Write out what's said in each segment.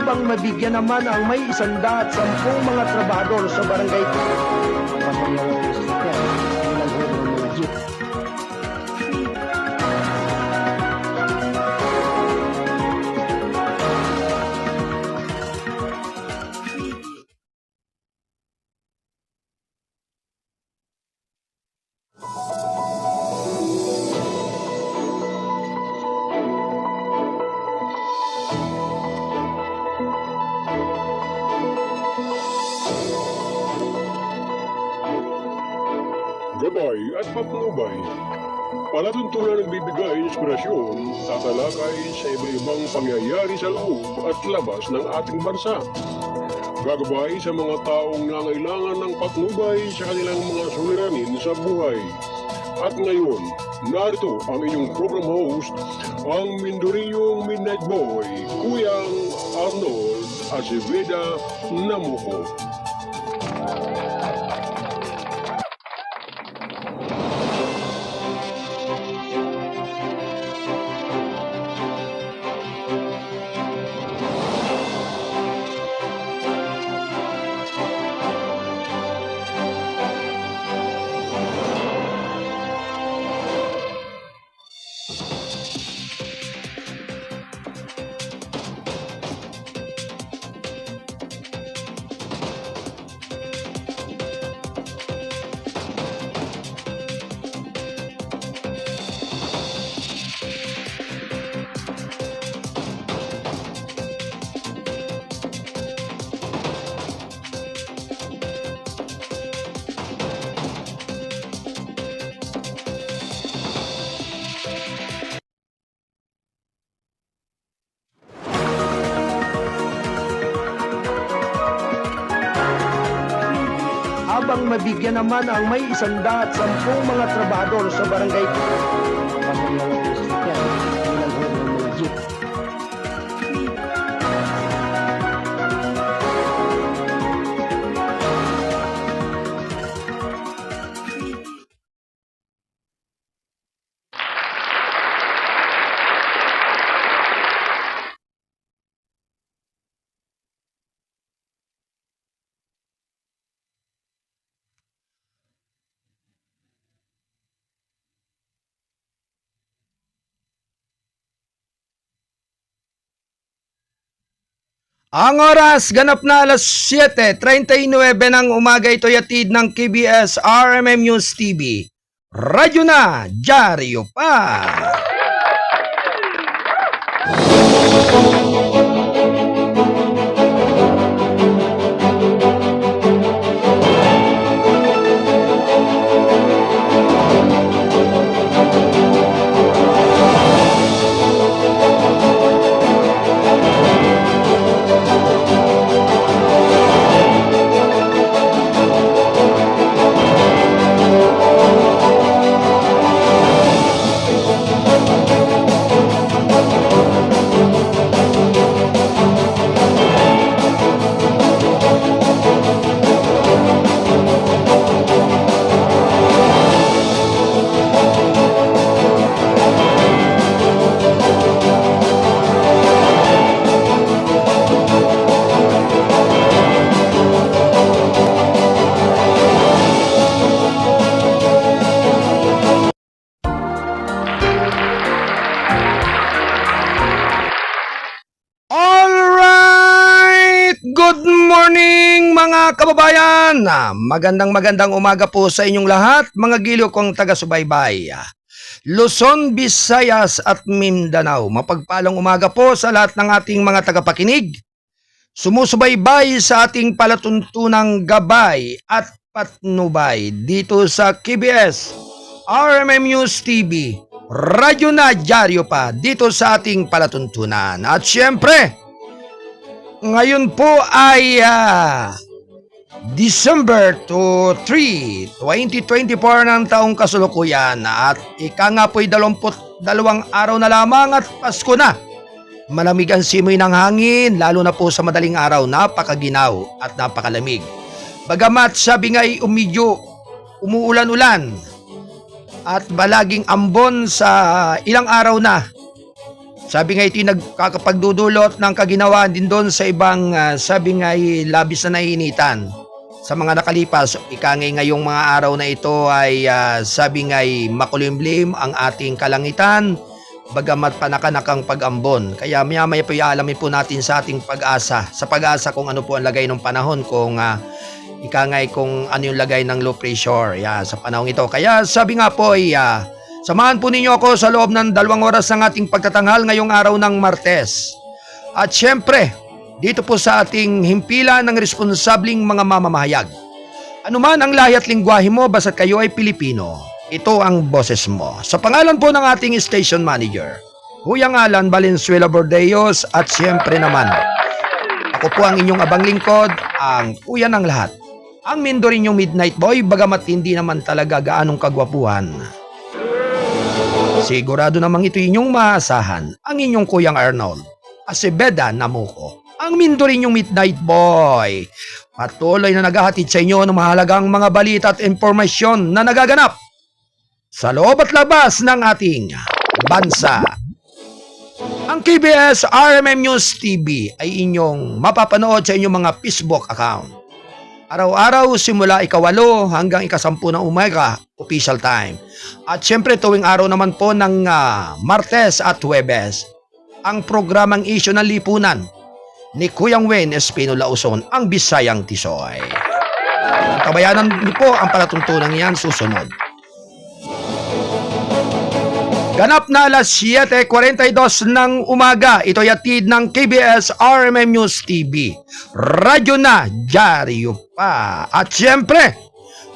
Habang mabigyan naman ang may 110 mga trabahador sa barangay. Gabay at patnubay. Palatuntunan nagbibigay inspirasyon, tatalakay sa iba-ibang pangyayari sa loob at labas ng ating bansa. Gagabay sa mga taong nangailangan ng patnubay sa kanilang mga suliranin sa buhay. At ngayon, narito ang inyong program host, ang Mindoriyong Midnight Boy, Kuyang Arnold Aceveda Namuko. Habang mabigyan naman ang may 110 mga trabahador sa barangay. Ang oras, ganap na alas 7:39 ng umaga. Ito'y atid ng KBS RMM News TV. Radyo na, dyaryo pa! Good morning mga kababayan! Magandang umaga po sa inyong lahat, mga giliw kong taga-subaybay. Luzon, Visayas at Mindanao. Mapagpalang umaga po sa lahat ng ating mga tagapakinig. Sumusubaybay sa ating palatuntunang gabay at patnubay dito sa KBS RMM News TV. Radyo na dyaryo pa dito sa ating palatuntunan. At syempre, ngayon po ay December 3, 2024 ng taong kasalukuyan at ika nga po'y 22 araw na lamang at Pasko na. Malamig ang simoy ng hangin, lalo na po sa madaling araw, napakaginaw at napakalamig. Bagamat sabi nga'y umuulan-ulan at balaging ambon sa ilang araw na, Sabi nga ito'y nagkakapagdudulot ng kaginawaan din doon sa ibang sabi nga labis na nainitan. Sa mga nakalipas, ikangay ngayong mga araw na ito ay sabi nga makulimlim ang ating kalangitan, bagamat panakanakang pag-ambon. Kaya maya-maya po iaalamin po natin sa ating pag-asa. Sa pag-asa kung ano po ang lagay ng panahon, kung ikangay kung ano yung lagay ng low pressure sa panahon ito. Kaya sabi nga po samahan po ninyo ako sa loob ng 2 oras ng ating pagtatanghal ngayong araw ng Martes. At syempre, dito po sa ating himpilan ng responsabling mga mamamahayag. Ano man ang lahi at lingwahe mo, basta't kayo ay Pilipino, ito ang boses mo. Sa pangalan po ng ating station manager, Huyang Alan Valenzuela Bordeos, at syempre naman, ako po ang inyong abang lingkod, ang kuya ng lahat. Ang mindo rin yung midnight boy, bagamat hindi naman talaga gaanong kagwapuhan. Sigurado namang ito inyong maasahan, ang inyong kuyang Arnold, Aceveda Namuco. Ang mindo rin yung midnight boy. Patuloy na naghahatid sa inyo ng mahalagang mga balita at impormasyon na nagaganap sa loob at labas ng ating bansa. Ang KBS RMM News TV ay inyong mapapanood sa inyong mga Facebook account. Araw-araw simula 8 hanggang 10 ng umaga, official time. At syempre tuwing araw naman po ng Martes at Huwebes, ang programang Isyu ng Lipunan ni Kuyang Wayne Espino Lauson, ang Bisayang Tisoy. Tabayanan niyo po ang palatuntunan niyan susunod. Ganap na alas 7:42 ng umaga, ito yatid ng KBS RMM News TV. Radyo na, dyaryo pa. At syempre,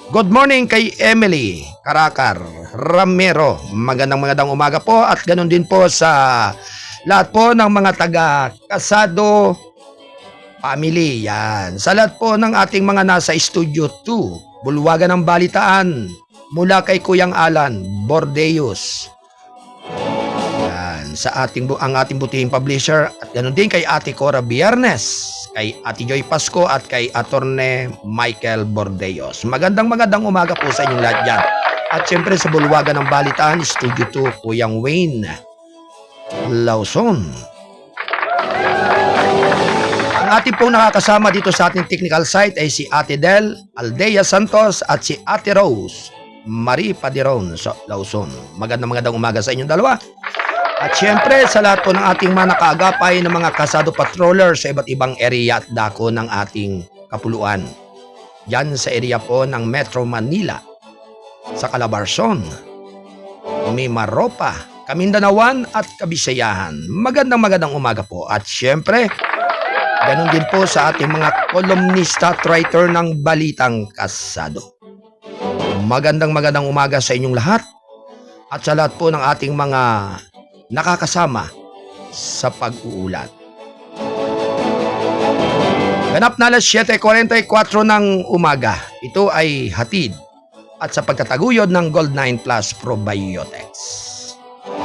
good morning kay Emily Karakar Ramero. Magandang umaga po, at ganun din po sa lahat po ng mga taga-Kasado family. Yan. Sa lahat po ng ating mga nasa Studio 2, Bulwagan ng Balitaan, mula kay Kuyang Alan Bordeos. Yan. Sa ang ating butihing publisher, at ganoon din kay Ate Cora Biernes, kay Ate Joy Pasco, at kay Attorney Michael Bordeos. Magandang umaga po sa inyong lahat dyan. At syempre sa Bulwagan ng Balitaan, Studio 2, Kuyang Wayne Lauson. Ang ating pong nakakasama dito sa ating technical site ay si Ate Del Aldea Santos at si Ate Rose Marie Padiron sa Lauson. Magandang umaga sa inyong dalawa. At syempre sa lahat po ng ating mga nakaagapay ng mga kasado patroller sa iba't ibang area at dako ng ating kapuluan. Yan sa area po ng Metro Manila, sa Calabarzon, Mimaropa, Kamindanawan at Kabisayahan. Magandang umaga po. At syempre, ganun din po sa ating mga kolumnista at writer ng Balitang Kasado. Magandang umaga sa inyong lahat, at sa lahat po ng ating mga nakakasama sa pag-uulat. Ganap na alas 7:44 ng umaga. Ito ay hatid at sa pagtataguyod ng Gold9 Plus Probiotics,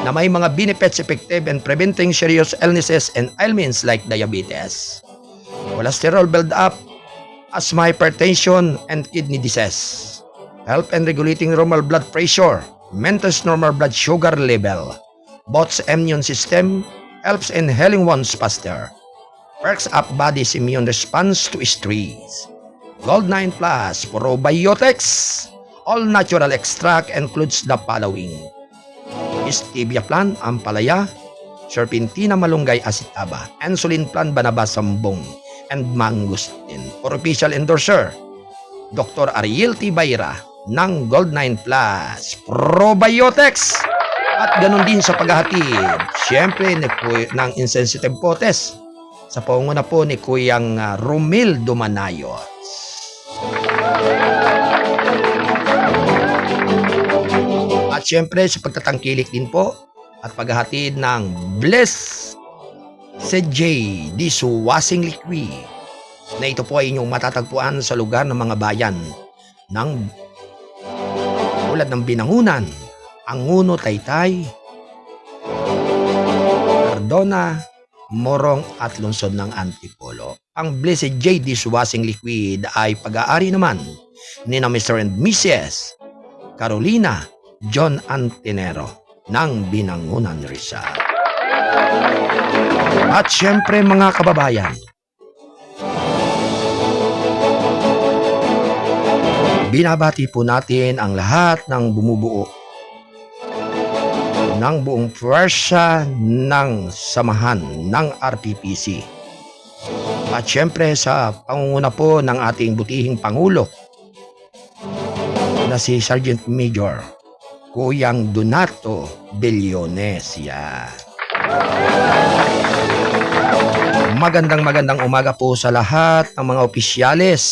na may mga benefits effective in preventing serious illnesses and ailments like diabetes, cholesterol build-up, asthma, hypertension, and kidney disease. Help in regulating normal blood pressure, maintains normal blood sugar level, boosts immune system, helps in healing wounds faster, perks up body's immune response to stress. Gold9 Plus Probiotics, all natural extract, includes the following: Stevia plant, ampalaya, serpentina malunggay asitaba, insulin plant banaba sambong, and mangosteen. For official endorser, Dr. Ariel T. Bayra ng Gold9 Plus Probiotics. At ganun din sa paghahatid, syempre ng insensitive potes sa pangunguna po ni Kuyang Romil Dumanayos. At syempre sa pagtatangkilik din po at paghahatid ng Bless CJ Dishwashing Liquid, na ito po ay inyong matatagpuan sa lugar ng mga bayan ng tulad ng Binangunan, Anguno, Taytay, Cardona, Morong at lungsod ng Antipolo. Ang Blessed J Dishwashing Liquid ay pag-aari naman ni na Mr. and Mrs. Carolina John Antinero ng Binangunan, Rizal. At syempre mga kababayan, binabati po natin ang lahat ng bumubuo ng buong puwersa ng samahan ng RPPC. At syempre sa pangunguna po ng ating butihing Pangulo na si Sergeant Major Kuyang Donato Bellones. Yan. Magandang umaga po sa lahat ng mga opisyales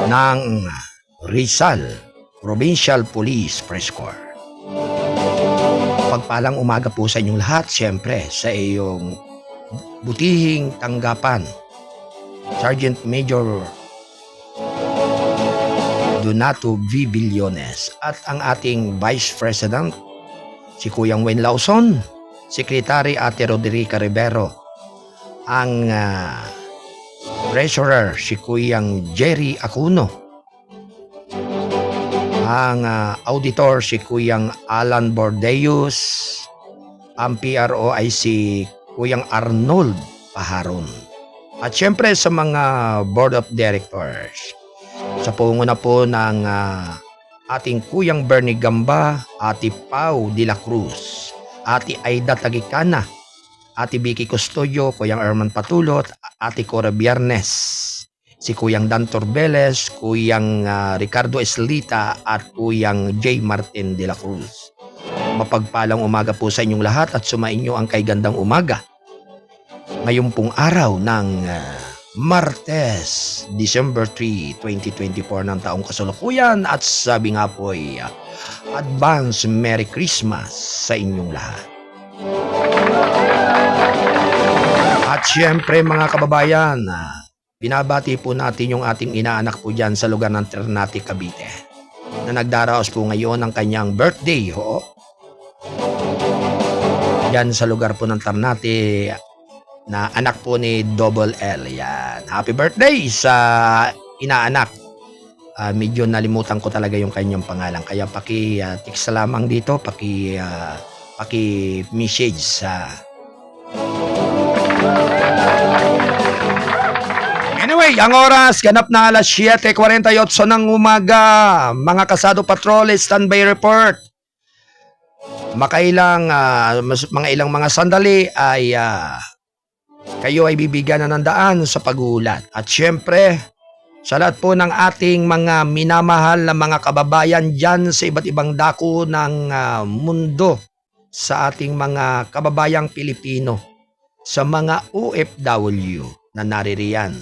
ng Rizal Provincial Police Press Corps. Pagpalang umaga po sa inyong lahat, siyempre sa iyong butihing tanggapan, Sergeant Major Donato V. Bellones at ang ating Vice President, si Kuyang Wayne Lauson, Secretary Ate Roderica Rivero, ang Treasurer, si Kuyang Jerry Acuno, ang Auditor, si Kuyang Alan Bordeus, ang PRO ay si Kuyang Arnold Paharon. At syempre sa mga Board of Directors, sa punguna po ng ating Kuyang Bernie Gamba, Ate Pau de la Cruz, Ate Aida Tagicana, Ate Vicky Custodio, Kuyang Herman Patulot, Ate Cora Biernes, si Kuyang Dan Torbeles, Kuyang Ricardo Eslita at Kuyang J. Martin de la Cruz. Mapagpalang umaga po sa inyong lahat at sumainyo ang kay gandang umaga. Ngayon pong araw ng Martes, December 3, 2024 ng taong kasalukuyan at sabi nga po ay Advance Merry Christmas sa inyong lahat. At syempre mga kababayan, binabati po natin yung ating inaanak po dyan sa lugar ng Ternate, Cavite na nagdaraos po ngayon ng kanyang birthday. Ho? Dyan sa lugar po ng Ternate na anak po ni Double L. Yan. Happy birthday sa inaanak. Medyo nalimutan ko talaga yung kanyang pangalan. Kaya paki-text lamang dito, paki-message sa Anyway, ang oras, ganap na alas 7:48 ng umaga. Mga kasado patrol, standby report. Mga ilang mga sandali ay kayo ay bibigyan na ng daan sa pagulat. At syempre, sa lahat po ng ating mga minamahal na mga kababayan dyan sa iba't ibang dako ng mundo, sa ating mga kababayang Pilipino, sa mga OFW na naririyan,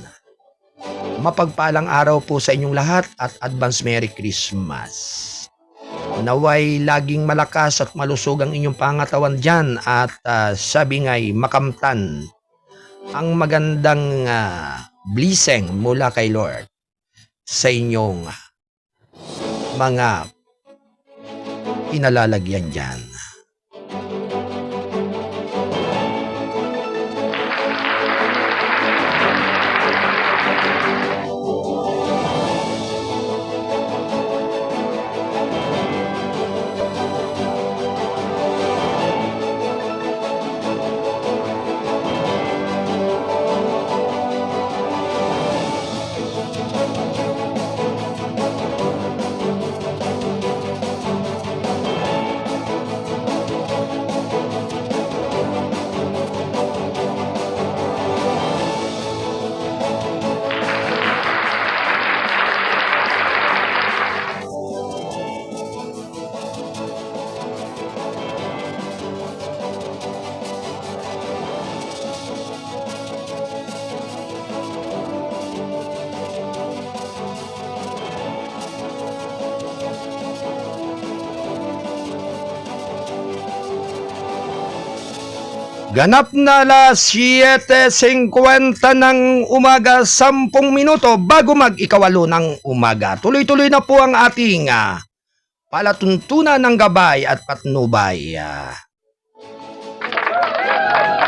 mapagpalang araw po sa inyong lahat at advance Merry Christmas. Naway laging malakas at malusog ang inyong pangatawan dyan at sabi nga'y makamtan ang magandang blessing mula kay Lord sa inyong mga pinalalagyan dyan. Ganap na alas 7:50 ng umaga, 10 minuto bago mag-ikawalo ng umaga. Tuloy-tuloy na po ang ating palatuntunan ng gabay at patnubay.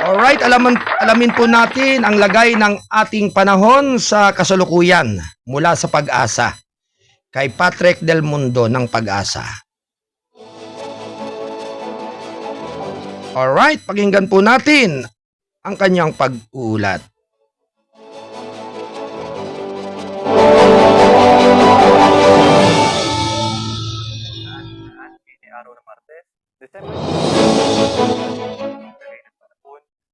Alright, alamin po natin ang lagay ng ating panahon sa kasalukuyan mula sa Pag-asa. kay Patrick Del Mundo ng Pag-asa. Alright, pakinggan po natin ang kanyang pag-uulat. Araw ng Martes, December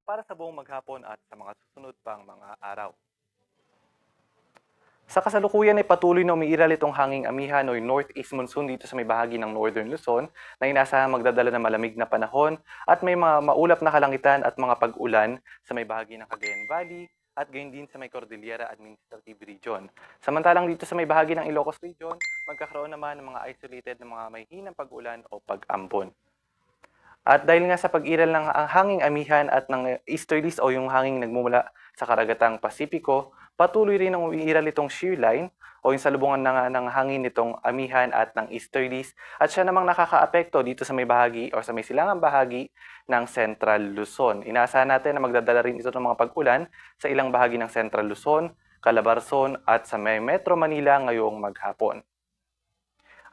para sa buong maghapon at sa mga susunod pang mga araw. Sa kasalukuyan ay patuloy na umiiral itong hanging amihan o northeast monsoon dito sa may bahagi ng Northern Luzon na inaasahan magdadala ng malamig na panahon at may mga maulap na kalangitan at mga pag-ulan sa may bahagi ng Cagayan Valley at gayon din sa may Cordillera Administrative Region. Samantalang dito sa may bahagi ng Ilocos Region, magkakaroon naman ng mga isolated na mga may hinang pag-ulan o pag-ambon. At dahil nga sa pag-iral ng hanging amihan at ng easterlies o yung hanging nagmumula sa karagatang Pasipiko, patuloy rin ang umiiral itong shear line o yung salubungan ng hangin nitong amihan at ng easterlies at siya namang nakakaapekto dito sa may bahagi o sa may silangang bahagi ng Central Luzon. Inaasahan natin na magdadala rin ito ng mga pag-ulan sa ilang bahagi ng Central Luzon, Calabarzon at sa may Metro Manila ngayong maghapon.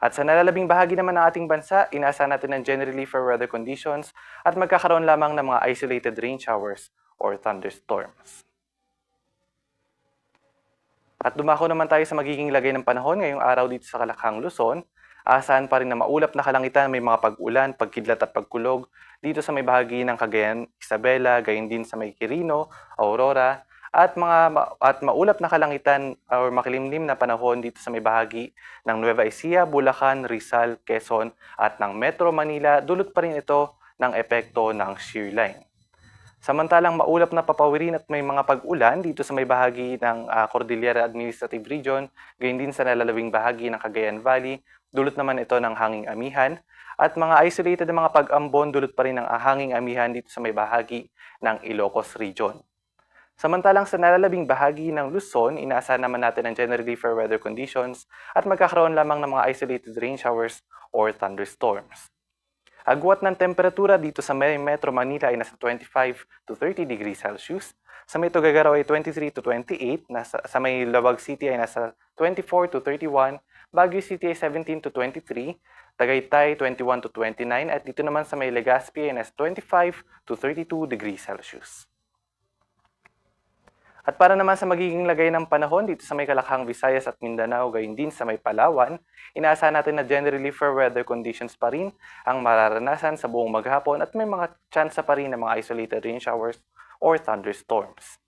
At sa nalalabing bahagi naman ng ating bansa, inaasahan natin ng generally fair weather conditions at magkakaroon lamang ng mga isolated rain showers or thunderstorms. At dumako naman tayo sa magiging lagay ng panahon ngayong araw dito sa Kalakhang, Luzon. Asahan pa rin na maulap na kalangitan, may mga pag-ulan, pagkidlat at pagkulog dito sa may bahagi ng Cagayan, Isabela, gayon din sa may Quirino, Aurora, at maulap na kalangitan o makilimlim na panahon dito sa may bahagi ng Nueva Ecija, Bulacan, Rizal, Quezon at ng Metro Manila. Dulot pa rin ito ng epekto ng shear line. Samantalang maulap na papawirin at may mga pag-ulan dito sa may bahagi ng Cordillera Administrative Region, gayon din sa nalalawing bahagi ng Cagayan Valley, dulot naman ito ng hanging amihan at mga isolated na mga pag-ambon, dulot pa rin ng hanging amihan dito sa may bahagi ng Ilocos Region. Samantalang sa nalalabing bahagi ng Luzon, inaasahan naman natin ang generally fair weather conditions at magkakaroon lamang ng mga isolated rain showers or thunderstorms. Agwat ng temperatura dito sa may Metro Manila ay nasa 25 to 30 degrees Celsius. Sa may Tuguegarao ay 23 to 28. Sa may Lawag City ay nasa 24 to 31. Baguio City ay 17 to 23. Tagaytay 21 to 29. At dito naman sa may Legazpi ay nasa 25 to 32 degrees Celsius. At para naman sa magiging lagay ng panahon dito sa may Kalakhang, Visayas at Mindanao, gayon din sa may Palawan, inaasahan natin na generally fair weather conditions pa rin ang mararanasan sa buong maghapon at may mga tsansa pa rin ng mga isolated rain showers or thunderstorms.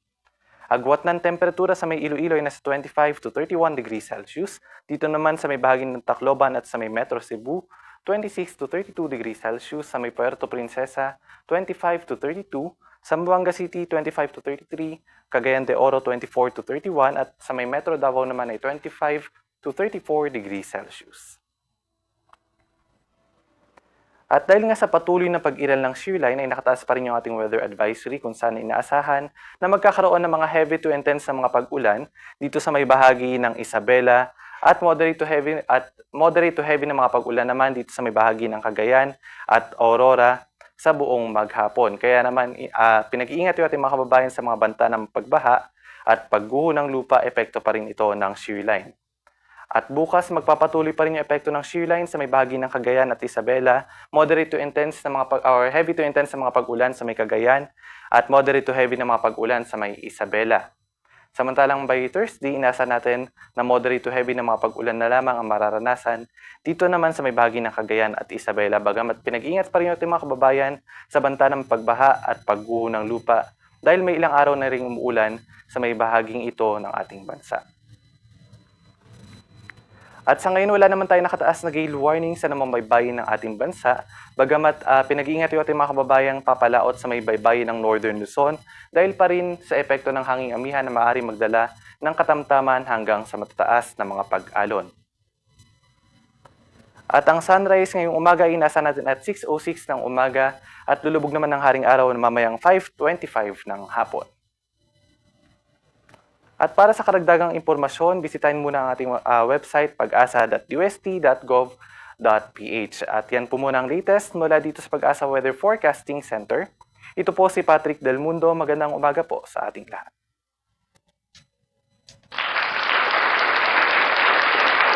Agwat ng temperatura sa may Iloilo ay nasa 25 to 31 degrees Celsius. Dito naman sa may bahagi ng Tacloban at sa may Metro Cebu, 26 to 32 degrees Celsius. Sa may Puerto Princesa, 25 to 32. Zamboanga City, 25 to 33, Cagayan de Oro, 24 to 31, at sa may Metro Davao naman ay 25 to 34 degrees Celsius. At dahil nga sa patuloy na pag-iral ng shear line ay nakataas pa rin yung ating weather advisory kung saan inaasahan na magkakaroon ng mga heavy to intense na mga pag-ulan dito sa may bahagi ng Isabela at moderate to heavy na mga pag-ulan naman dito sa may bahagi ng Cagayan at Aurora sa buong maghapon. Kaya naman pinag-iingat yung ating mga kababayan sa mga banta ng pagbaha at pagguho ng lupa, epekto pa rin ito ng shear line. At bukas magpapatuloy pa rin yung epekto ng shear line sa may bahagi ng Cagayan at Isabela, moderate to intense na or heavy to intense na mga pag-ulan sa may Cagayan at moderate to heavy na mga pag-ulan sa may Isabela. Samantalang by Thursday, inasa natin na moderate to heavy na mga pag-ulan na lamang ang mararanasan dito naman sa may bahagi ng Cagayan at Isabela. Bagamat pinag-iingat pa rin yung ating mga kababayan sa banta ng pagbaha at pagguho ng lupa dahil may ilang araw na ring umuulan sa may bahaging ito ng ating bansa. At sa ngayon, wala naman tayo nakataas na gale warning sa namang baybayin ng ating bansa. Bagamat pinag-iingat yung ating mga kababayang papalaot sa may baybayin ng Northern Luzon dahil pa rin sa epekto ng hanging amihan na maaaring magdala ng katamtaman hanggang sa matataas na mga pag-alon. At ang sunrise ngayong umaga ay nasa natin at 6:06 ng umaga at lulubog naman ng haring araw na mamayang 5:25 ng hapon. At para sa karagdagang impormasyon, bisitahin muna ang ating website pag-asa.ust.gov.ph. At yan po muna ang latest mula dito sa Pag-asa Weather Forecasting Center. Ito po si Patrick Del Mundo. Magandang umaga po sa ating lahat.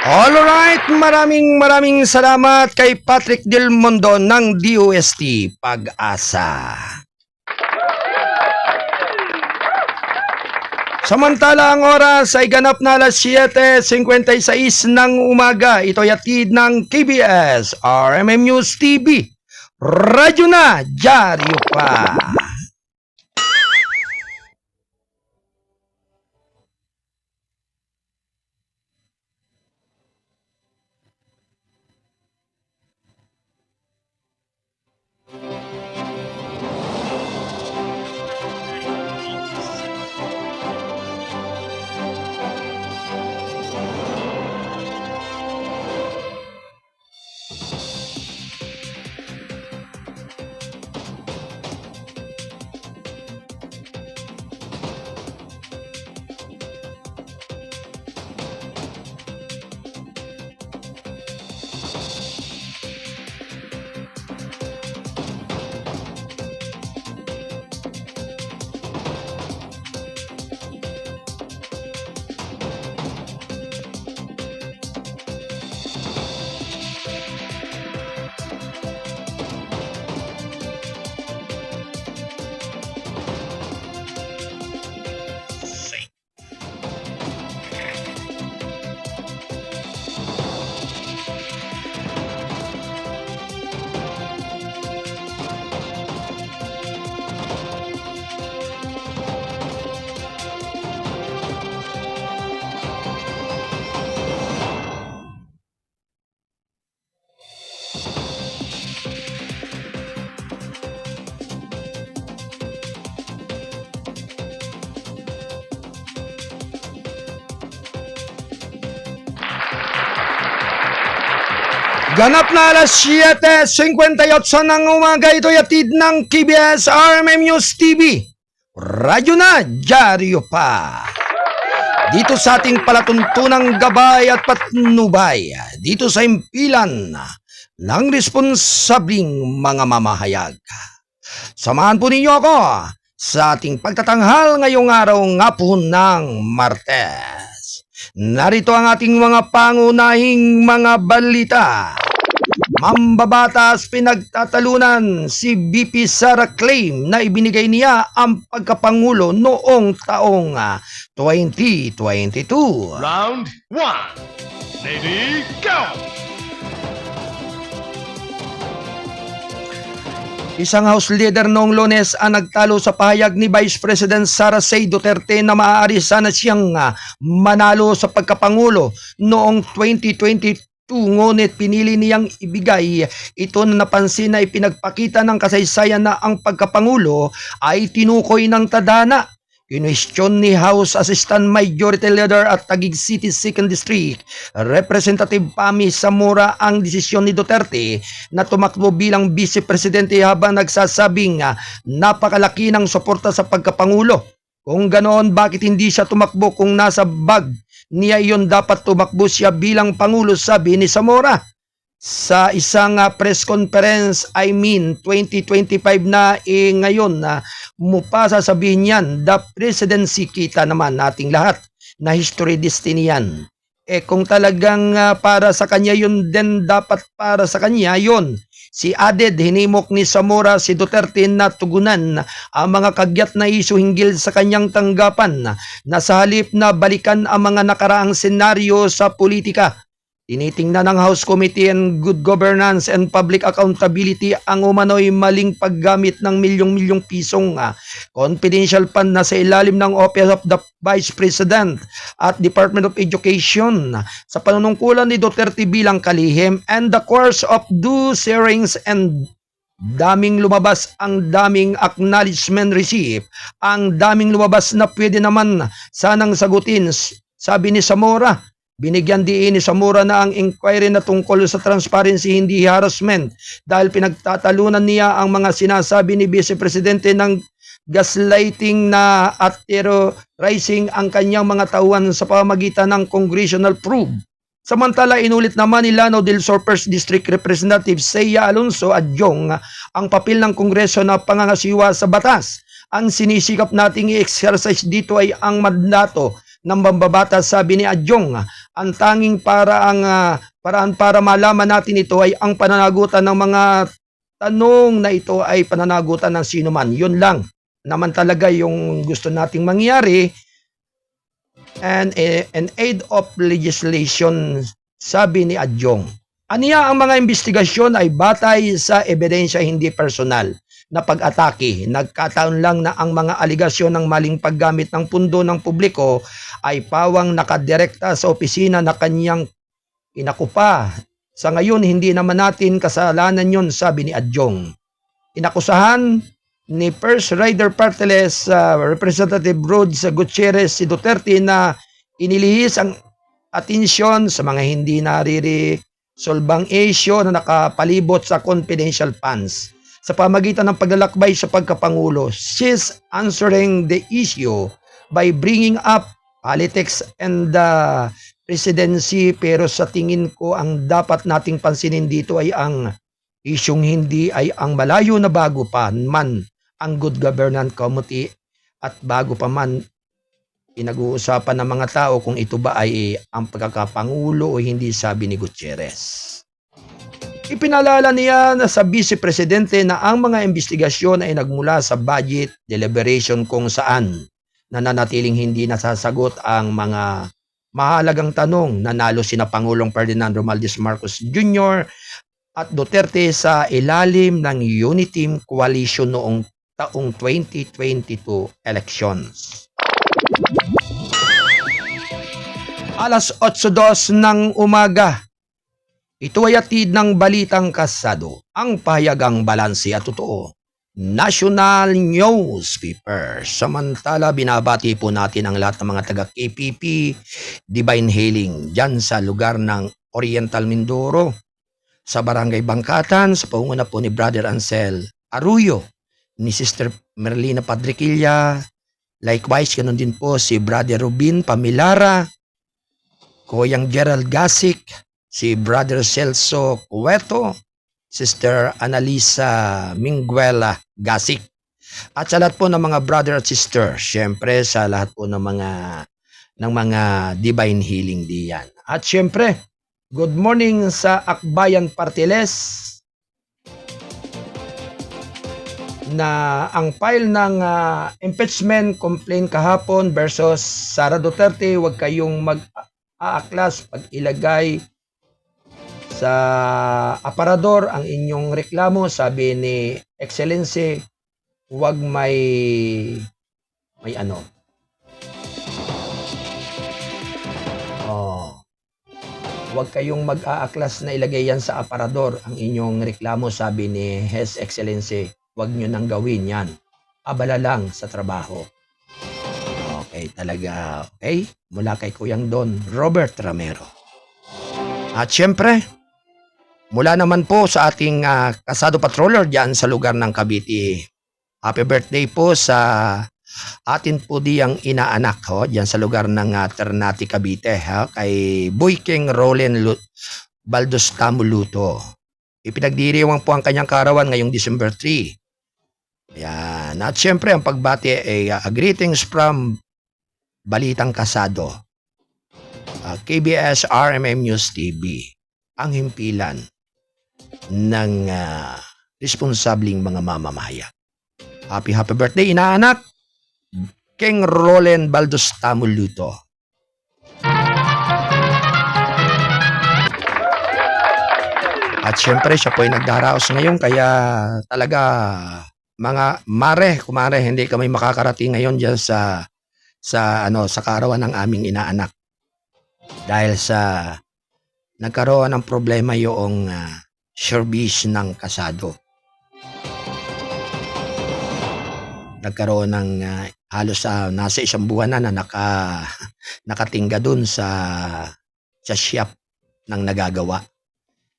Alright, maraming salamat kay Patrick Del Mundo ng DOST Pag-asa. Samantala ang oras ay ganap na alas 7:56 ng umaga. Ito ay hatid ng KBS RMM News TV. Radyo na, dyaryo pa. Ganap na alas 7:58 ng umaga. Ito ay hatid ng KBS RMM News TV. Radyo na, dyaryo pa. Dito sa ating palatuntunang gabay at patnubay, dito sa impilan ng responsabling mga mamahayag. Samahan po ninyo ako sa ating pagtatanghal ngayong araw nga po ng Martes. Narito ang ating mga pangunahing mga balita. Mambabatas pinagtatalunan si VP Sara claim na ibinigay niya ang pagkapangulo noong taong 2022. Round 1. Ready, go! Isang House Leader noong Lunes ang nagtalo sa pahayag ni Vice President Sara C. Duterte na maaari sana siyang manalo sa pagkapangulo noong 2022. Ngunit pinili niyang ibigay ito na napansin na ipinagpakita ng kasaysayan na ang pagkapangulo ay tinukoy ng tadhana. Kinwestiyon ni House Assistant Majority Leader at Taguig City 2nd District Representative Pami Zamora ang desisyon ni Duterte na tumakbo bilang Vice Presidente habang nagsasabing napakalaki ng suporta sa pagkapangulo. Kung ganoon, bakit hindi siya tumakbo kung nasa bag niya iyon dapat tumakbo siya bilang Pangulo, sabi ni Zamora. Sa isang press conference, 2025 na ngayon na mupasa sabihin yan, the presidency kita naman nating lahat na history destiny yan. Kung talagang para sa kanya yun, then dapat para sa kanya yun. Si Aded, hinimok ni Zamora si Duterte na tugunan ang mga kagyat na isyu hinggil sa kanyang tanggapan na sa halip na balikan ang mga nakaraang senaryo sa politika. Tinitingnan ng House Committee on Good Governance and Public Accountability ang umano'y maling paggamit ng milyong-milyong pisong confidential fund na sa ilalim ng Office of the Vice President at Department of Education sa panunungkulan ni Duterte bilang kalihim, and the course of those hearings and daming lumabas, ang daming acknowledgement receipt, ang daming lumabas na pwede naman sanang sagutin, sabi ni Zamora. Binigyan diin ni Zamora na ang inquiry na tungkol sa transparency hindi harassment dahil pinagtatalunan niya ang mga sinasabi ni Vice Presidente ng gaslighting na at terrorizing ang kanyang mga tauhan sa pamamagitan ng congressional probe. Samantala, inulit naman ni Lanao del Sur 1st District Representative Seiya Alonso Adjong ang papel ng Kongreso na pangangasiwa sa batas. Ang sinisikap nating i-exercise dito ay ang mandato ng mambabatas, sabi ni Adjong. Ang tanging paraan para malaman natin ito ay ang pananagutan ng mga tanong na ito ay pananagutan ng sino man. Yun lang naman talaga yung gusto nating mangyari. And an aid of legislation, sabi ni Adjong. Aniya ang mga investigasyon ay batay sa ebidensya, hindi personal na pag-atake. Nagkataon lang na ang mga aligasyon ng maling paggamit ng pundo ng publiko ay pawang nakadirekta sa opisina na kanyang inakupa. Sa ngayon, hindi naman natin kasalanan yun, sabi ni Adjong. Inakusahan ni First Rider Party List Representative Rhodes Gutierrez si Duterte na inilihis ang atensyon sa mga hindi solbang issue na nakapalibot sa confidential funds. Sa pamagitan ng paglalakbay sa pagkapangulo, she's answering the issue by bringing up politics and the presidency, pero sa tingin ko ang dapat nating pansinin dito ay ang isyong hindi ay ang malayo na bago pa man ang Good Governance Committee at bago pa man pinag-uusapan ng mga tao kung ito ba ay ang pagkakapangulo o hindi, sabi ni Gutierrez. Ipinalala niya na sa Vice Presidente na ang mga investigasyon ay nagmula sa budget deliberation kung saan nananatiling hindi nasasagot ang mga mahalagang tanong. Nanalo sina Pangulong Ferdinand Romualdez Marcos Jr. at Duterte sa ilalim ng Uniteam Coalition noong taong 2022 elections. Alas 8:02 ng umaga. Ito ay atid ng Balitang Kasado, ang pahayagang balanse at totoo. National Newspaper. Samantala, binabati po natin ang lahat ng mga taga-KPP, Divine Healing, dyan sa lugar ng Oriental Mindoro, sa Barangay Bangkatan, sa pangunguna po ni Brother Ansel Arroyo, ni Sister Merlina Padriquilla, likewise, ganun din po si Brother Rubin Pamilara, Koyang Gerald Gasik, si Brother Celso Cueto, Sister Analisa Minguela Gasik, at sa lahat po ng mga brother at sister, syempre sa lahat po ng mga Divine Healing diyan. At syempre, good morning sa Akbayan Partiles na ang file ng impeachment complaint kahapon versus Sara Duterte, huwag kayong mag-aaklas pag ilagay sa aparador ang inyong reklamo, sabi ni Excellency. Huwag may ano. Huwag kayong mag-aaklas na ilagay yan sa aparador ang inyong reklamo, sabi ni His Excellency. Huwag nyo nang gawin yan. Abala lang sa trabaho. Okay, talaga. Okay? Mula kay Kuyang Don Robert Ramero. At syempre, mula naman po sa ating Kasado Patroller dyan sa lugar ng Cavite. Happy birthday po sa atin po diyang inaanak dyan sa lugar ng Ternate, Cavite, kay Boy King Roland Baldos Tamuluto. Ipinagdiriwang po ang kanyang karawan ngayong December 3. Ayan. At syempre ang pagbati ay greetings from Balitang Kasado, KBS RMM News TV, ang himpilan ng responsabling mga mamamayan. Happy birthday, inaanak, King Roland Baldos Tamuluto. At syempre, siya po ay nagdaraos ngayon, kaya talaga, mga kumare, hindi kami makakarating ngayon dyan sa karawan ng aming inaanak. Dahil sa nagkaroon ng problema yung service ng kasado. Nagkaroon ng halos nasa isang buwan na nakatingga dun sa shop ng nagagawa.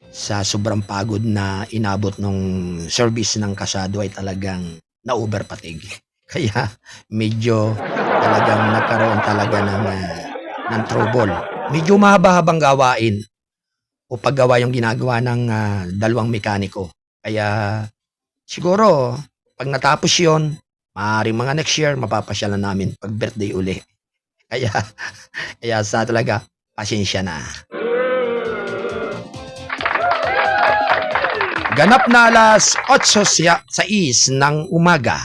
Sa sobrang pagod na inabot nung service ng kasado ay talagang na-overpatig. Kaya medyo talagang nagkaroon talaga ng trouble. Medyo mahaba-habang gawain o paggawa yung ginagawa ng dalawang mekaniko. Kaya siguro pag natapos yon, maaaring mga next year mapapasyalan namin pag birthday uli. Kaya sa talaga Pasensya na. Ganap na alas 8:06 ng umaga.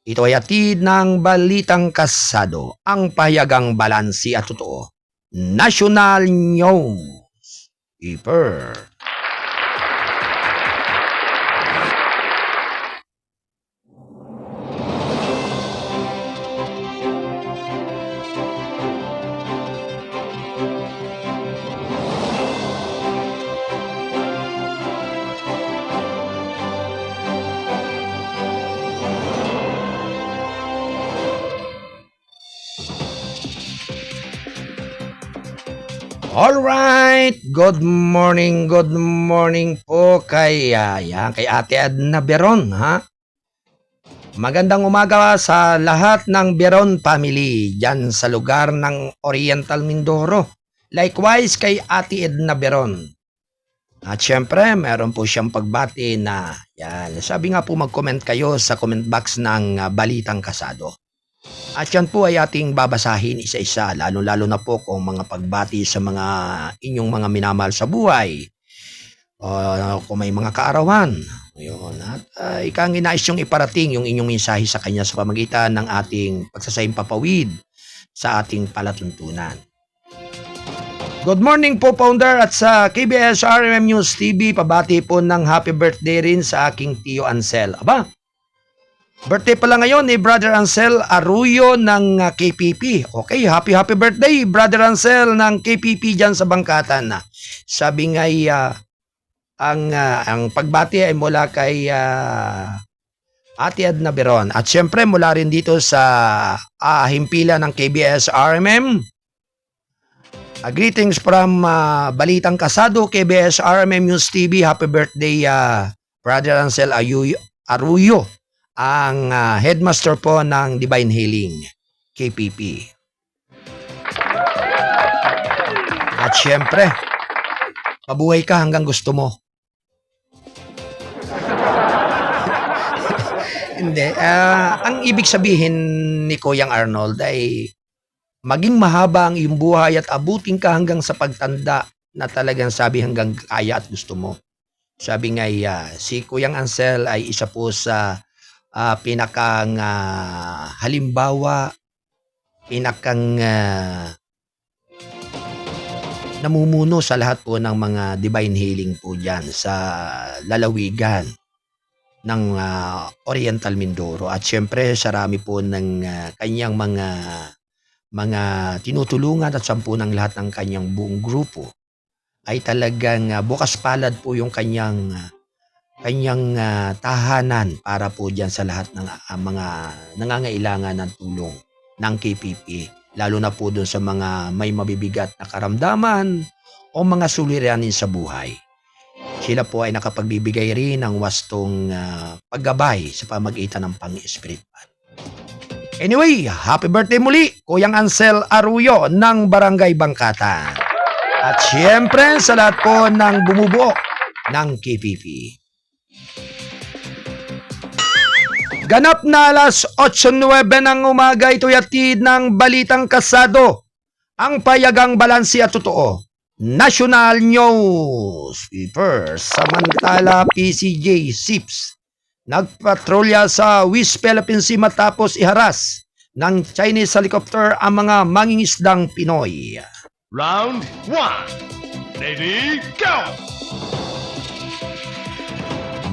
Ito ay atid ng Balitang Kasado, ang pahayagang balansi at totoo. National News. Paper. Alright, good morning po kay Ate Edna Beron, ha? Magandang umaga sa lahat ng Beron family dyan sa lugar ng Oriental Mindoro. Likewise kay Ate Edna Beron. At syempre, meron po siyang pagbati na, sabi nga po mag-comment kayo sa comment box ng Balitang Kasado. At yan po ay ating babasahin isa-isa, lalo-lalo na po kung mga pagbati sa mga inyong mga minamahal sa buhay. Kung may mga kaarawan. Yun. At ikang inais yung iparating yung inyong mensahe sa kanya sa pamagitan ng ating pagsasayang papawid sa ating palatuntunan. Good morning po, Founder, at sa KBS RMM News TV, pabati po ng happy birthday rin sa aking Tio Ansel. Aba, birthday pala ngayon ni Brother Ansel Arroyo ng KPP. Okay, happy birthday Brother Ansel ng KPP dyan sa Bangkatan. Sabi nga ang pagbati ay mula kay Ate Edna Beron. At syempre mula rin dito sa himpilan ng KBS RMM. Greetings from Balitang Kasado, KBS RMM News TV. Happy birthday Brother Ansel Arroyo, ang headmaster po ng Divine Healing, KPP. At syempre, mabuhay ka hanggang gusto mo. Hindi. Ang ibig sabihin ni Kuyang Arnold ay maging mahaba ang iyong buhay at abutin ka hanggang sa pagtanda na talagang sabi hanggang kaya at gusto mo. Sabi nga si Kuyang Ansel ay isa po sa pinakang halimbawa, pinakang namumuno sa lahat po ng mga divine healing po dyan sa lalawigan ng Oriental Mindoro. At syempre, sarami po ng kanyang mga tinutulungan at sampu ng lahat ng kanyang buong grupo ay talagang bukas palad po yung kanyang tahanan para po dyan sa lahat ng mga nangangailangan ng tulong ng KPP, lalo na po dun sa mga may mabibigat na karamdaman o mga suliranin sa buhay. Sila po ay nakapagbibigay rin ng wastong paggabay sa pamagitan ng Pang-Espiritual. Anyway, happy birthday muli, Kuyang Ansel Arroyo ng Barangay Bangkatan. At syempre sa lahat po ng bumubuo ng KPP. Ganap na alas 8:09 ng umaga, ito'y atid ng Balitang Kasado, ang payagang balansi at totoo. National News. First, samantala PCJ SIPS nagpatrolya sa West Philippine Sea matapos iharas ng Chinese helicopter ang mga mangingisdang Pinoy. Round 1. Ready, go!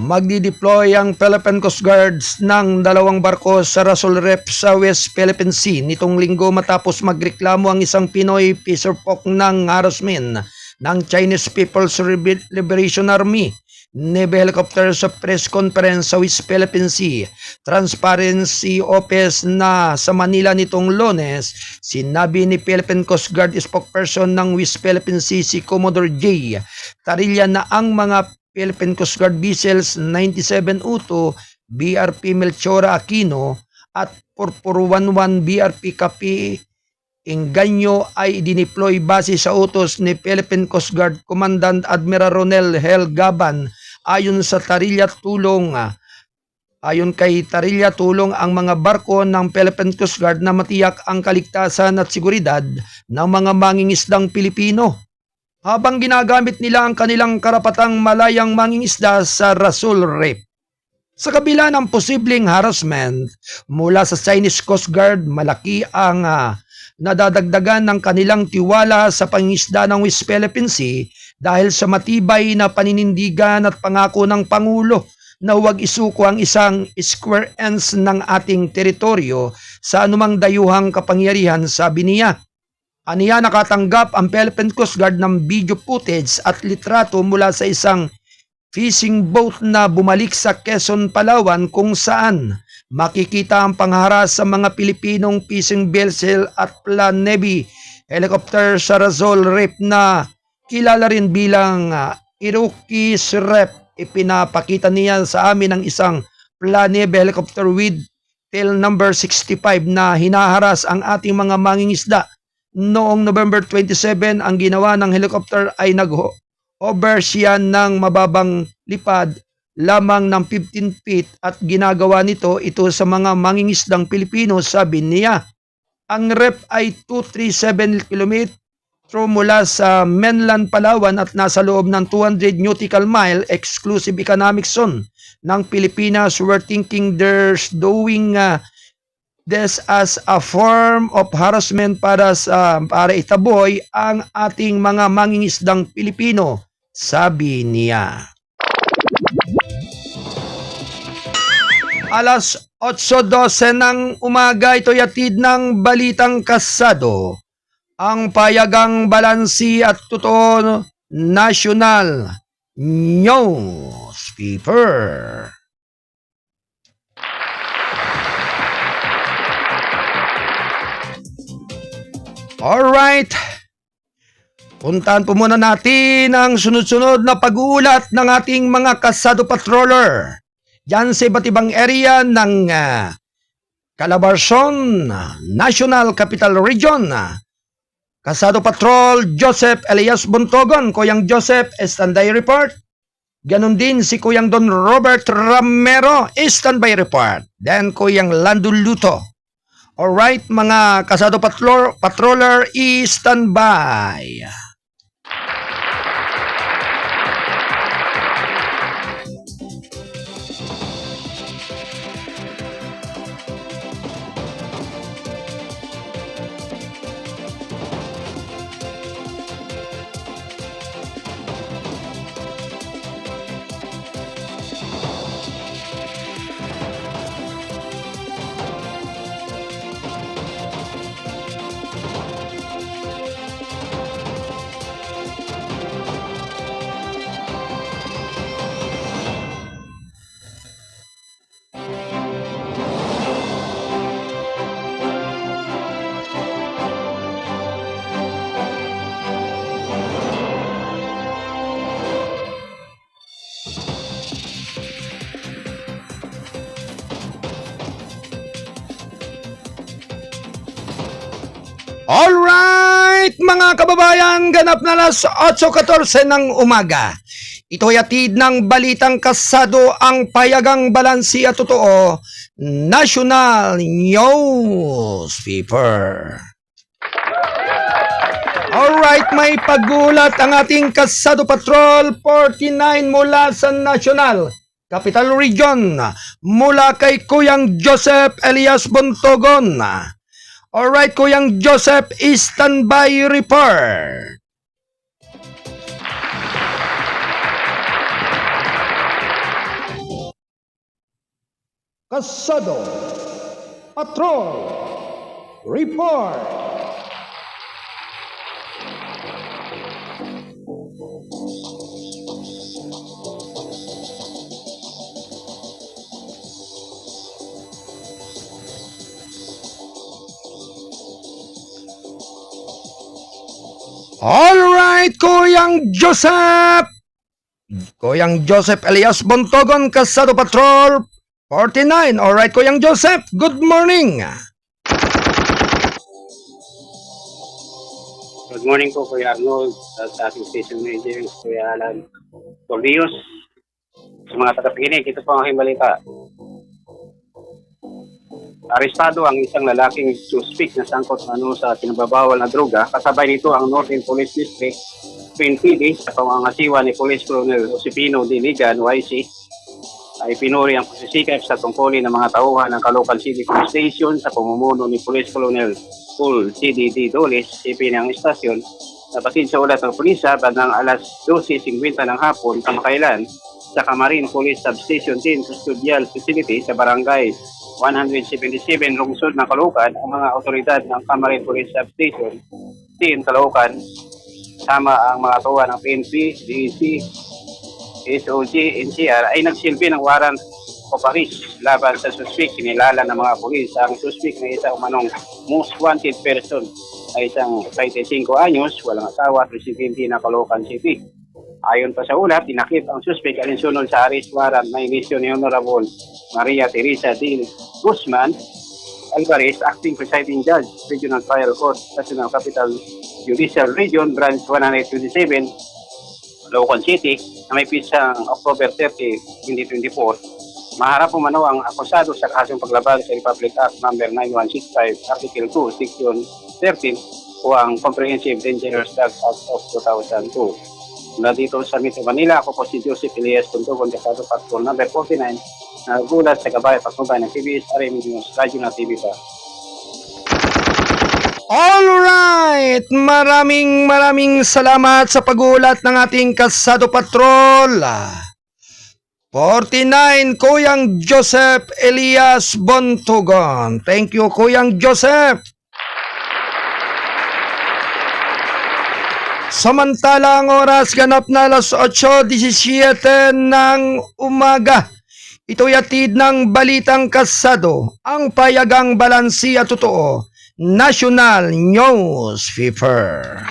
Magdi-deploy ang Philippine Coast Guards ng 2 barko sa Rasol Rep sa West Philippine Sea nitong linggo matapos magreklamo ang isang Pinoy fisherfolk ng harassment ng Chinese People's Liberation Army Navy helicopter sa press conference sa West Philippine Sea Transparency Office na sa Manila nitong Lunes. Sinabi ni Philippine Coast Guard spokesperson ng West Philippine Sea si Commodore J. Tarilla na ang mga Philippine Coast Guard vessels 97 Uto, BRP Melchora Aquino at 4411 BRP Kapi Inganyo ay dineploy base sa utos ni Philippine Coast Guard Commandant Admiral Ronel Hel Gaban. Ayon sa Tarilla tulong Ayon kay Tarilla, tulong ang mga barko ng Philippine Coast Guard na matiyak ang kaligtasan at seguridad ng mga mangingisdang Pilipino habang ginagamit nila ang kanilang karapatang malayang mangingisda sa Rasul Reef. Sa kabila ng posibleng harassment mula sa Chinese Coast Guard, malaki ang nadadagdagan ng kanilang tiwala sa pangingisda ng West Philippine Sea dahil sa matibay na paninindigan at pangako ng Pangulo na huwag isuko ang isang square inch ng ating teritoryo sa anumang dayuhang kapangyarihan, sabi niya. Aniya, nakatanggap ang Philippine Coast Guard ng video footage at litrato mula sa isang fishing boat na bumalik sa Quezon, Palawan kung saan makikita ang pangharas sa mga Pilipinong fishing vessel at Plan Navy helicopter sa Rasul Reef na kilala rin bilang Iroquois Reef. Ipinapakita niya sa amin ang isang Plan Navy helicopter with tail number 65 na hinaharas ang ating mga mangingisda. Noong November 27, ang ginawa ng helicopter ay nag-hover siya ng mababang lipad lamang ng 15 feet at ginagawa ito sa mga mangingisdang Pilipino, sabi niya. Ang rep ay 237 km mula sa mainland Palawan at nasa loob ng 200 nautical mile exclusive economic zone ng Pilipinas. We're thinking there's doing this as a form of harassment para itaboy ang ating mga mangingisdang Pilipino, sabi niya. Alas 8:12 ng umaga, ito'y hatid ng Balitang Kasado. Ang payagang balansi at totoo national newspaper. Alright, puntahan po muna natin ang sunod-sunod na pag-uulat ng ating mga kasado patroller dyan sa iba't ibang area ng Calabarzon, National Capital Region. Kasado Patrol Joseph Elias Buntogon, Kuyang Joseph, standby report. Ganon din si Kuyang Don Robert Ramero, standby report. Then Kuyang Lando Luto. Alright, mga kasado patroller, standby. Alright, mga kababayan, ganap na alas 8:14 ng umaga. Ito'y hatid ng Balitang Kasado, ang payagang balansi at totoo national newspaper. Alright, may paggulat ang ating Kasado Patrol 49 mula sa National Capital Region, mula kay Kuyang Joseph Elias Buntogon. Alright, Kuyang Joseph, standby report. Kasado Patrol report. Alright, Kuyang Joseph! Kuyang Joseph Elias Buntogon, Kasado Patrol 49. Alright, Kuyang Joseph, good morning! Good morning po, Kuya Arnold, sa ating station manager, Kuya Alan Torbios. Sa mga tagapakinig, ito po ang aking balita. Arestado ang isang lalaking suspect na sangkot sa pinababawal na droga. Kasabay nito ang Northern Police District, PNPD, sa pangangasiwa ni Police Colonel Josepino Diligan, YC, ay pinuri ang pagsisikap sa tungkulin ng mga tauhan ng Caloocan City Police Station sa pamumuno ni Police Colonel Paul CDD Doles, CP ng istasyon, na batid sa ulat ng pulisa bandang alas 12:50 ng hapon kamakailan sa Camarin Police Substation 10 Custodial Facility sa Barangay 177 lungsod ng Caloocan. Ang mga otoridad ng Camarin Police Substation 10 Caloocan sama ang mga tuwa ng PNP, DEC, SOG, NCR ay nagsilbi ng warrant of arrest laban sa suspect. Kinilala ng mga pulis ang suspect na isang umanong most wanted person ay isang 35 anyos, walang asawa at residente ng Caloocan City. Ayon pa sa ulat, dinakip ang suspect alinsunod sa arrest warrant na inisyu ni Honorable Maria Teresa D. Guzman Alvarez, Acting Presiding Judge, Regional Trial Court, National Capital Judicial Region, Branch 127, Caloocan City, na may pisang October 30, 2024. Maharap umano ang akusado sa kasong paglabag sa Republic Act No. 9165, Article 2, Section 13 o ang Comprehensive Dangerous Drugs Act of 2002. Mula dito sa Metro Manila, ako po si Joseph Elias Tuntugon, Kasado Patrol No. 49, na gulat sa Gabay Patnubay ng TVS RM News, Radyo na TV pa. Alright! Maraming salamat sa pagulat ng ating Kasado Patrol. 49, Kuyang Joseph Elias Bontugon. Thank you, Kuyang Joseph. Samantala ang oras ganap na alas 8:17 ng umaga. Ito'y atid ng Balitang Kasado, ang payagang balansi at totoo, National News Fever.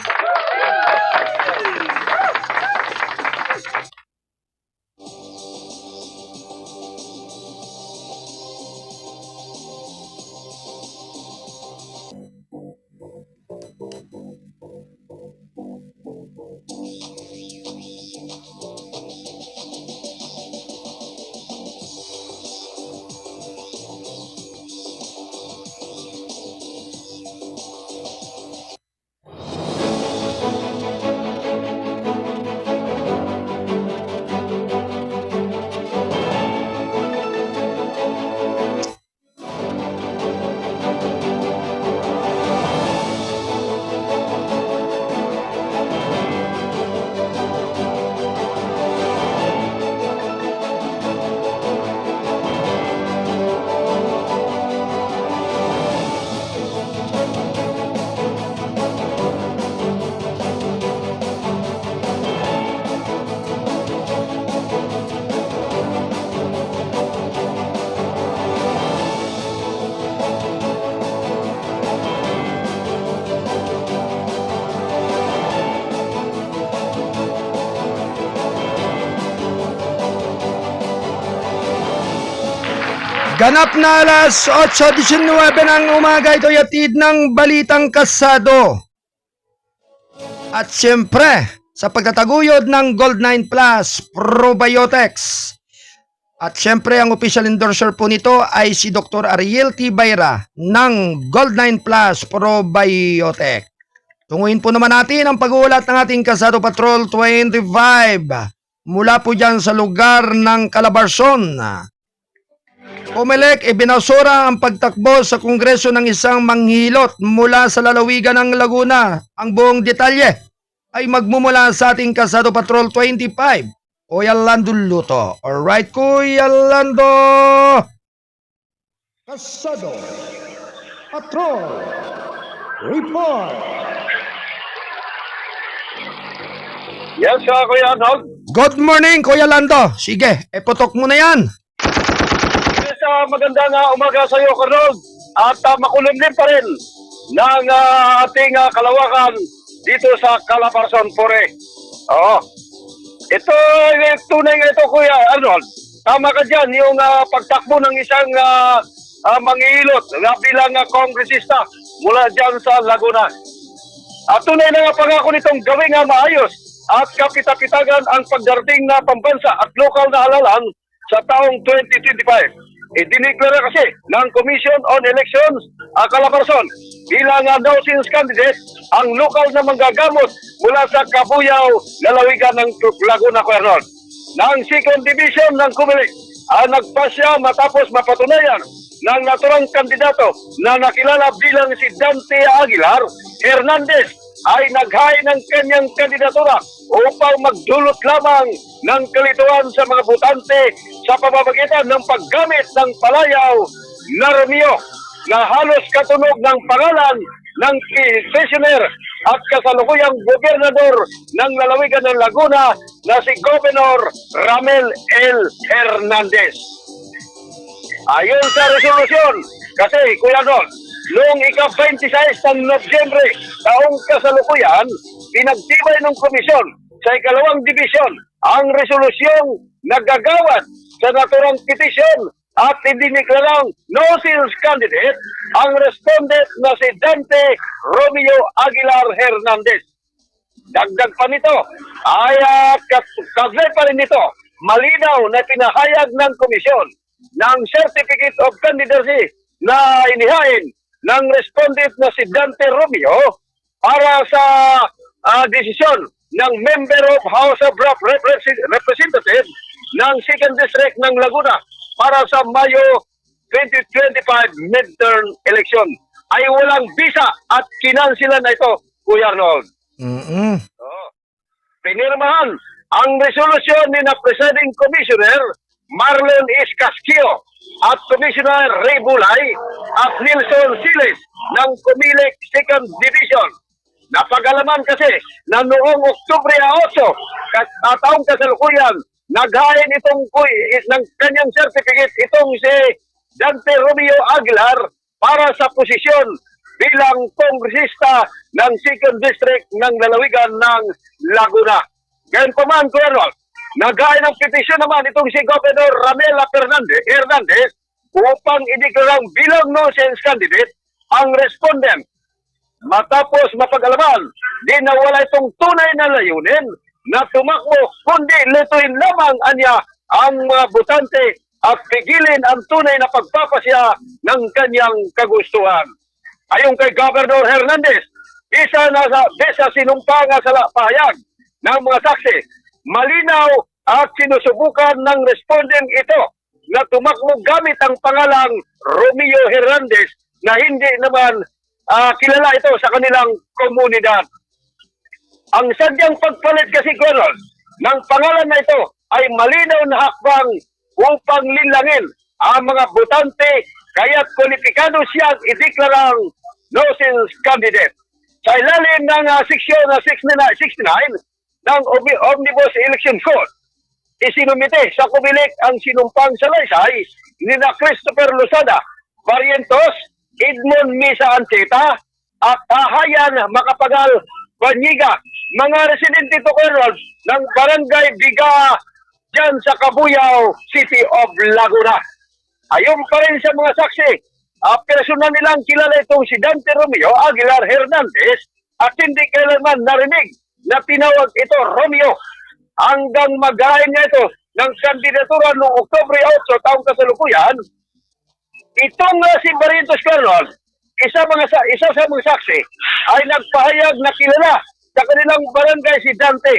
Ganap na alas 8:19 ng umaga, ito'y atid ng Balitang Kasado. At siyempre, sa pagtataguyod ng Gold9 Plus Probiotics. At siyempre, ang official endorser po nito ay si Dr. Ariel T. Bayra ng Gold9 Plus Probiotic. Tunguin po naman natin ang pag-uulat ng ating Kasado Patrol 25 mula po dyan sa lugar ng Calabarzon. Comelec, ibinasura ang pagtakbo sa Kongreso ng isang manghilot mula sa lalawigan ng Laguna. Ang buong detalye ay magmumula sa ating Kasado Patrol 25. Kuya Lando Luto. Alright, Kuya Lando! Kasado Patrol Report. Yes, Kuya Arnold. Good morning, Kuya Lando. Sige, putok mo na yan. Yes, magandang umaga sa iyo, Arnold. At makulimlim pa rin ng ating kalawakan dito sa Calabarzon, Pore. Oo. Ito, tunay nga ito, Kuya Arnold. Tama ka dyan, yung pagtakbo ng isang manghihilot na bilang kongresista mula dyan sa Laguna. At tunay na nga pangako nitong gawing maayos at kapitapitagan ang pagdarating na pambansa at lokal na halalan sa taong 2025. Idiniklara kasi ng Commission on Elections Calabarzon bilang no-sins candidate ang lokal na manggagamot mula sa Cabuyao, lalawigan ng Laguna, Quezon. Ng second division ng Comelec nagpasya matapos mapatunayan ng naturang kandidato na nakilala bilang si Dante Aguilar Hernandez ay naghain ng kanyang kandidatura upang magdulot lamang ng kalituan sa mga botante sa pamamagitan ng paggamit ng palayaw na Romeo na halos katunog ng pangalan ng petitioner at kasalukuyang gobernador ng lalawigan ng Laguna na si Governor Ramel L. Hernandez. Ayon sa resolusyon, kasi Kuya Ron, noong ika-26 ng Nobyembre taong kasalukuyan, pinagtibay ng komisyon sa ikalawang dibisyon ang resolusyong nagagawad sa naturang petisyon at idiniklarang no-sales candidate ang respondent na si Dante Romeo Aguilar Hernandez. Dagdag pa nito ay kaglay pa rin nito, malinaw na pinahayag ng komisyon ng Certificate of Candidacy na inihain ng respondent na si Dante Romeo para sa desisyon ng Member of House of Representatives ng 2nd District ng Laguna para sa Mayo 2025 midterm election ay walang bisa at kinansilan na ito, Kuya Arnold. Pinirmahan ang resolusyon ni na Presiding Commissioner Marlon S. Casquio at Commissioner Ray Bulay at Nelson Siles ng Comelec 2nd Division. Napagalaman kasi na noong Oktubre 8, taong kasalukuyan, naghain ng kanyang certificate itong si Dante Romeo Aguilar para sa posisyon bilang kongresista ng 2nd District ng lalawigan ng Laguna. Gayunpaman, Kuya Rolf, naghain ng petisyon naman itong si Governor Ramela Hernandez upang ideklarang bilang no-sense candidate ang respondent. Matapos mapag-alaman, di nawala itong tunay na layunin na tumakbo, kundi lituin lamang anya ang mga botante at pigilin ang tunay na pagpapasya ng kanyang kagustuhan. Ayon kay Governor Hernandez, isa sa sinumpang sa pahayag ng mga saksi, malinaw at sinusubukan ng respondent ito na tumakbo gamit ang pangalang Romeo Hernandez na hindi naman kilala ito sa kanilang komunidad. Ang sadyang pagpalit kasi, Colonel, ng pangalan na ito ay malinaw na hakbang upang linlangin ang mga botante kaya't kwalipikado siyang ideklarang no-sales candidate. Sa ilalim ng seksyon 69 ng Omnibus Election Code, isinumite sa Comelec ang sinumpang salaysay ni na Christopher Lozada, Barrientos, Edmond Misa Ancheta at Hayan Makapagal Banyiga, mga residente to Colonel ng Barangay Biga dyan sa Cabuyao, City of Laguna. Ayon pa rin sa mga saksi, personal nilang kilala itong si Dante Romeo Aguilar Hernandez at hindi kailanman narinig na tinawag ito Romeo hanggang maghain niya ito ng kandidatura noong Oktubre 8 taong kasalukuyan. Itong si Barrientos Colonel, isa sa mga saksi ay nagpahayag na kilala sa kanilang barangay si Dante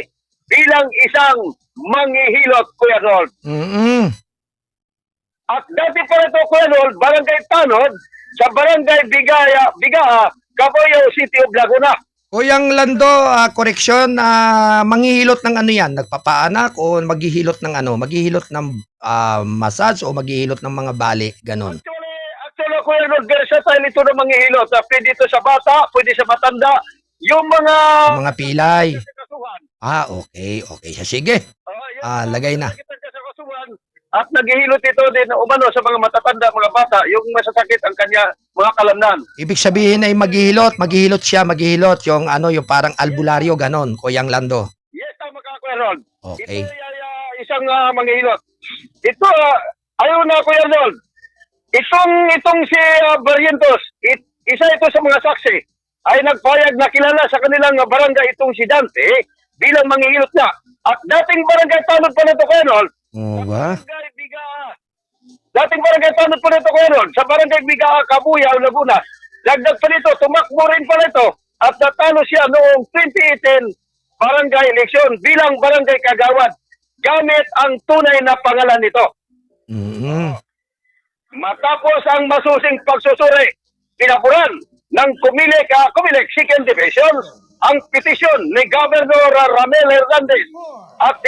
bilang isang manghihilot, Kuya Ron. At dati pa ito, Kuya Ron, barangay Tanod sa barangay Bigaa, Cabuyao City of Laguna. Kuyang Lando, koreksyon, manghihilot ng ano yan? Nagpapaanak o maghihilot ng ano? Maghihilot ng massage o maghihilot ng mga bali? Ganon. Actually, Kuya Ron, versatile ito ng manghihilot. Pwede ito sa bata, pwede sa matanda. Yung mga pilay. Okay. Sige. Lagay na. At naghihilot ito din umano sa mga matatanda, mga bata, yung masasakit ang kanya mga kalamnan. Ibig sabihin ay maghihilot yung yung parang albularyo ganon, Kuyang Lando. Yes, tama ka, Kuya Ron. Okay. Ito ay isang manghihilot. Ito, ayaw na, Kuya Ron. Itong si Barrientos, isa ito sa mga saksi, ay nagpayag na kilala sa kanilang barangay itong si Dante bilang manghihilot niya. At dating barangay Tanod pa na ito, Kuya Ron, Ba? barangay Bigaa, Dating barangay tanod po nito Kuya Ron, sa barangay Bigaa, Kabuyaw, Laguna. Dagdag pa nito, tumakbo rin pa nito at natalo siya noong 2018 barangay eleksyon bilang barangay kagawad gamit ang tunay na pangalan nito. Mm. Matapos ang masusing pagsusuri, pinapuran ng Comelec Second Division ang petisyon ni Governor Ramel Hernandez at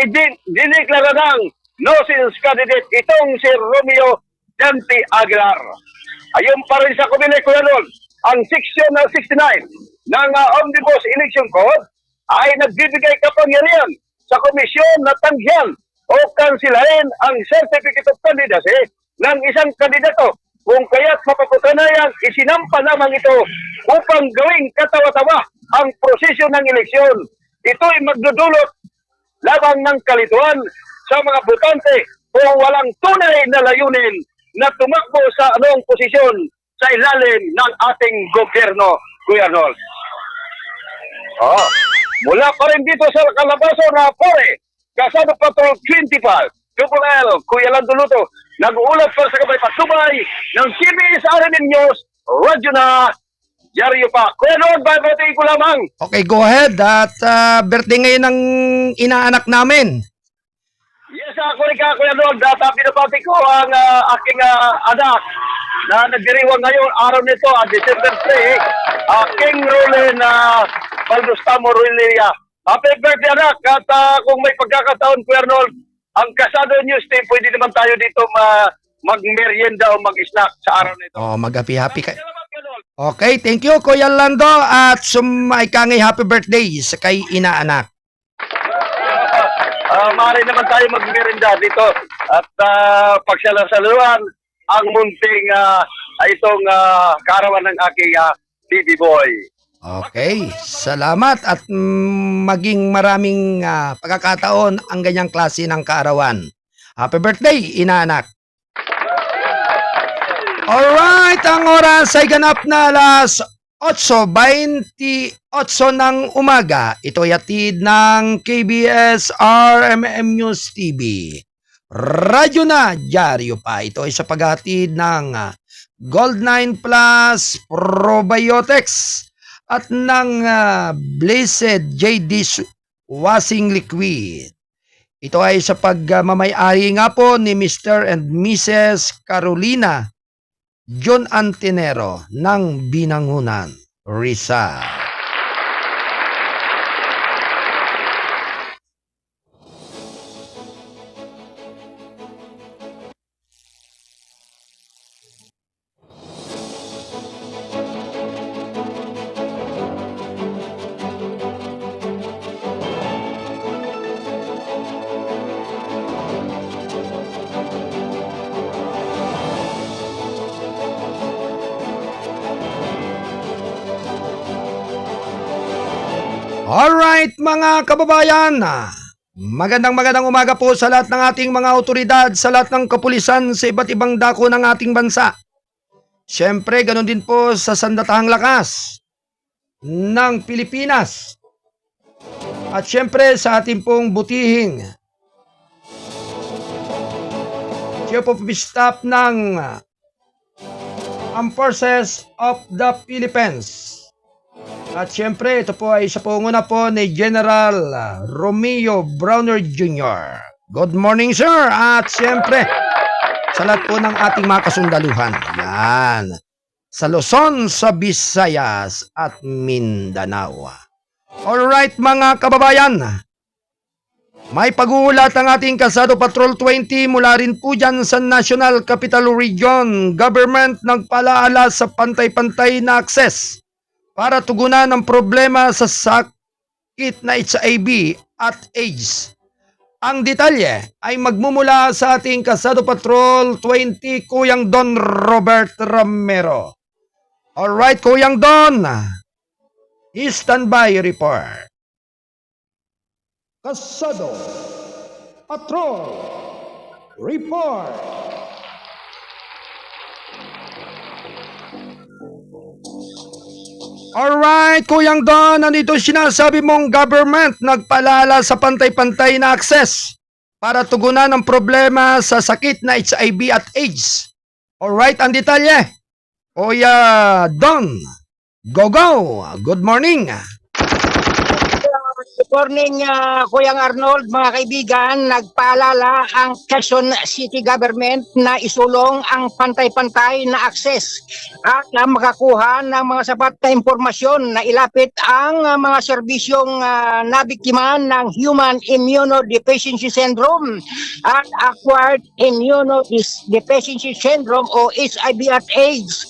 diniklara ng no-sins candidate itong si Romeo Dante Aguilar. Ayon pa rin sa Comelec, Kuya Ron, ang Section 69 ng Omnibus Election Code ay nagbibigay kapangyarihan sa komisyon na tanggihan o kansilahin ang Certificate of Candidacy ng isang kandidato kung kaya't mapapatunayan isinampa lamang ito upang gawing katawa-tawa ang prosesyo ng eleksyon. Ito'y magdudulot labang ng kalituan sa mga botante kung walang tunay na layunin na tumakbo sa anong posisyon sa ilalim ng ating gobyerno, Kuya Arnold. Mula pa rin dito sa Calabazo na Pore, Kasado Patrol 25, Triple L, Kuya Lando Luto, nag-uulat para sa Kabay Patubay ng CBS RMN News, Radyo na, Diaryo pa. Kuya Arnold, babatiin ko lamang. Okay, go ahead. At birthday ngayon ng inaanak namin. Yes, ako rin ka, Kuya Arnold, at pinapati ko ang aking anak na nagdiriwang ngayon, araw nito, December 3, King Roland Baldostamo Ruilia. Happy birthday, anak, at kung may pagkakataon, Kuya Arnold, ang Kasado News Team, pwede naman tayo dito mag-merienda o mag-snack sa araw nito. Oh, mag-happy-happy ka. Salamat, Kuya Arnold. Okay, thank you, Kuya Lando. At sumaikangay happy birthday sa kay inaanak. Maaari naman tayo mag-merienda dito at pagsasaluhan ang munting itong kaarawan ng aking baby boy. Okay, salamat at maging maraming pagkakataon ang ganyang klase ng kaarawan. Happy birthday, inaanak. Alright, ang oras ay ganap na alas 8:28 ng umaga. Ito ay hatid ng KBS RMM News TV. Radyo na, Diaryo pa. Ito ay sa paghatid ng Gold9 Plus Probiotics at ng Blessed JD Washing Liquid. Ito ay sa pagmamayari nga po ni Mr. and Mrs. Carolina John Antinero ng Binangunan, Rizal. Alright mga kababayan, magandang umaga po sa lahat ng ating mga otoridad, sa lahat ng kapulisan sa iba't ibang dako ng ating bansa. Siyempre, ganun din po sa sandatahang lakas ng Pilipinas. At siyempre sa ating pong butihing Chief of Staff ng Armed Forces of the Philippines. At siyempre, ito po ay sa pangunguna po ni General Romeo Browner Jr. Good morning, sir! At siyempre, sa lahat po ng ating mga kasundaluhan. Yan. Sa Luzon, sa Visayas, at Mindanao. Alright, mga kababayan. May pag-uulat ang ating Kasado Patrol 20 mula rin po dyan sa National Capital Region. Government nagpalaala sa pantay-pantay na akses para tugunan ang problema sa sakit na HIV at AIDS. Ang detalye ay magmumula sa ating Kasado Patrol 20, Kuyang Don Robert Romero. Alright, Kuyang Don, standby report. Kasado Patrol Report. Alright, Kuyang Don, nandito sinasabi mong government nagpalala sa pantay-pantay na akses para tugunan ang problema sa sakit na HIV at AIDS. Alright, ang detalye. Kuya Don, go! Good morning. Good morning, Kuyang Arnold, mga kaibigan. Nagpaalala ang Quezon City Government na isulong ang pantay-pantay na akses at na makakuha ng mga sapat na impormasyon na ilapit ang mga serbisyong nabiktima ng Human Immunodeficiency Syndrome at Acquired Immunodeficiency Syndrome o HIV at AIDS.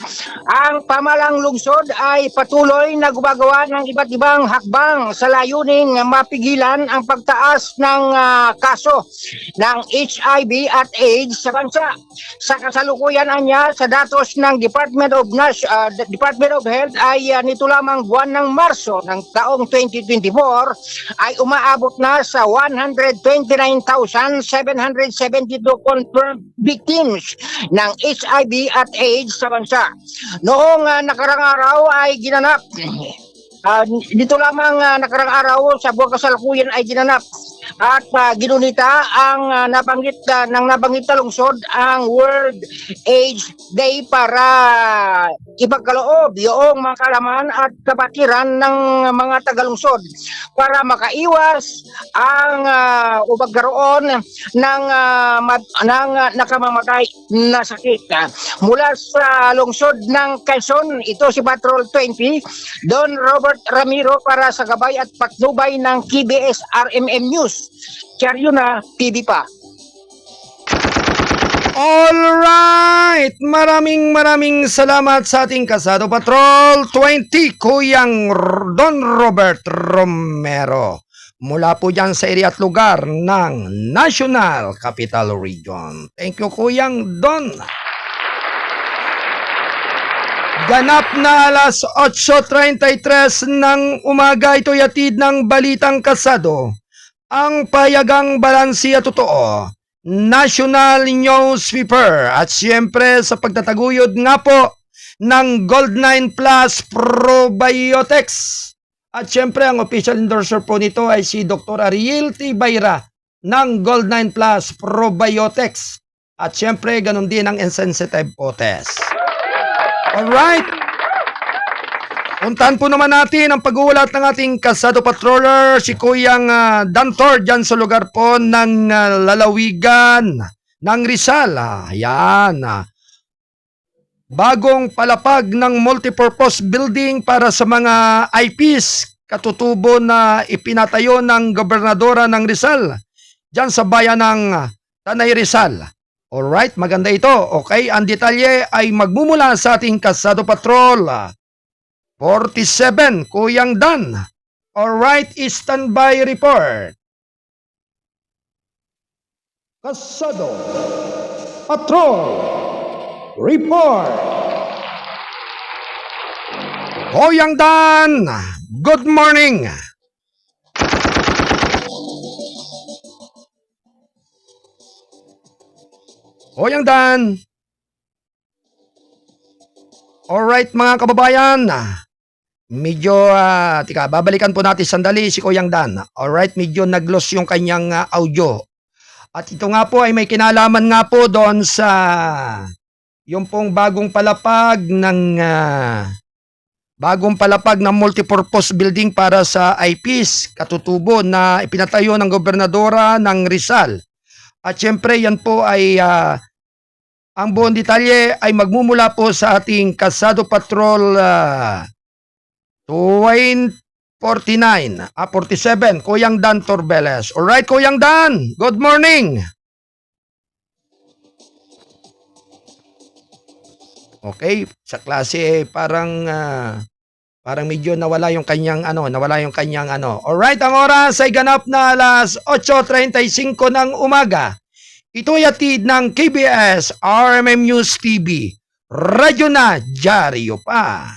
Ang pamalang lungsod ay patuloy na gumagawa ng iba't ibang hakbang sa layuning mapigilan ang pagtaas ng kaso ng HIV at AIDS sa bansa. Sa kasalukuyan niya, sa datos ng Department of Health ay nito lamang buwan ng Marso ng taong 2024 ay umaabot na sa 129,772 confirmed victims ng HIV at AIDS sa bansa. Noong nakarang araw ay ginanap dito lamang nakarang araw sa buwang kasalukuyan ay ginanap at ginunita ang nabanggit na lungsod ang World AIDS Day para ipagkaloob yung mga kalaman at kapatiran ng mga tagalungsod para makaiwas ang o magkaroon ng nakamamatay na sakit. Mula sa lungsod ng Quezon, ito si Patrol 20, Don Robert Ramiro para sa gabay at patnubay ng KBS RMM News. Charyuna TV pa. Alright! Maraming salamat sa ating Kasado Patrol 20, Kuyang Don Robert Romero. Mula po dyan sa area at lugar ng National Capital Region. Thank you, Kuyang Don. Ganap na alas 8:33 ng umaga, ito'y hatid ng Balitang Kasado. Ang payagang balansi at totoo, National Newspaper at siyempre sa pagtataguyod nga po ng Gold9 Plus Probiotics. At siyempre ang official endorser po nito ay si Dr. Ariel Tibayra ng Gold9 Plus Probiotics. At siyempre ganun din ang insensitive po test. Alright. Puntahan po naman natin ang pag-uulat ng ating Kasado Patroller, si Kuyang Dantor dyan sa lugar po ng lalawigan ng Rizal. Ayan. Bagong palapag ng multipurpose building para sa mga IPs, katutubo na ipinatayo ng gobernadora ng Rizal dyan sa bayan ng Tanay Rizal. Alright, maganda ito. Okay, ang detalye ay magmumula sa ating Kasado Patrol 47, Kuyang Dan. Alright, standby report. Kasado Patrol report. Kuyang Dan, good morning. Kuyang Dan. Alright mga kababayan. Medyo, babalikan po natin sandali si Kuyang Dan. Alright, medyo nag-loss yung kanyang audio. At ito nga po ay may kinalaman nga po doon sa yung pong bagong palapag ng multipurpose building para sa IPs, katutubo na ipinatayo ng gobernadora ng Rizal. At syempre yan po ay ang buong detalye ay magmumula po sa ating Kasado Patrol 47, Kuyang Dan Torbeles. Alright, Kuyang Dan, good morning. Okay, sa klase parang medyo nawala yung kanyang Alright, ang oras ay ganap na alas 8:35 ng umaga. Ito'y hatid ng KBS RMM News TV. Radyo na, dyaryo pa.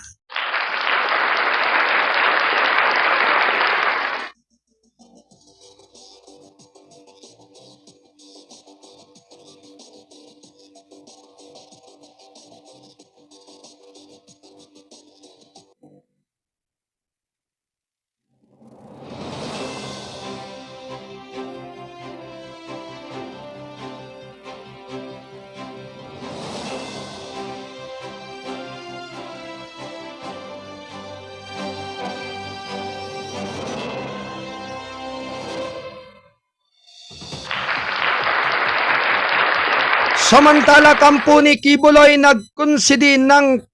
Samantala, kampo ni Kibuloy nagkonsidi ng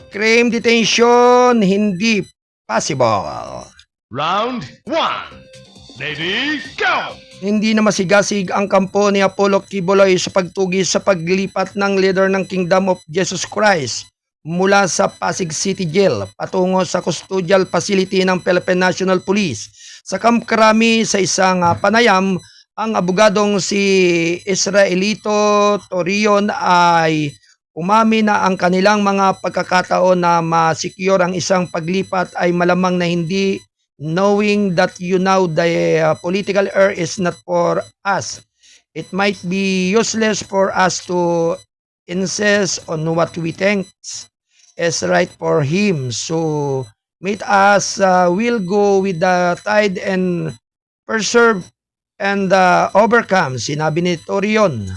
crime detention hindi possible. Round 1. Ladies, go! Hindi na masigasig ang kampo ni Apollo Kibuloy sa pagtugis sa paglipat ng leader ng Kingdom of Jesus Christ mula sa Pasig City Jail patungo sa custodial facility ng Philippine National Police sa Camp Crame. Sa isang panayam, ang abogadong si Israelito Torion ay umamin na ang kanilang mga pagkakataon na ma-secure ang isang paglipat ay malamang na hindi, knowing that the political air is not for us. It might be useless for us to insist on what we think is right for him. So, meet us, will go with the tide and preserve and overcome, sinabi ni Torion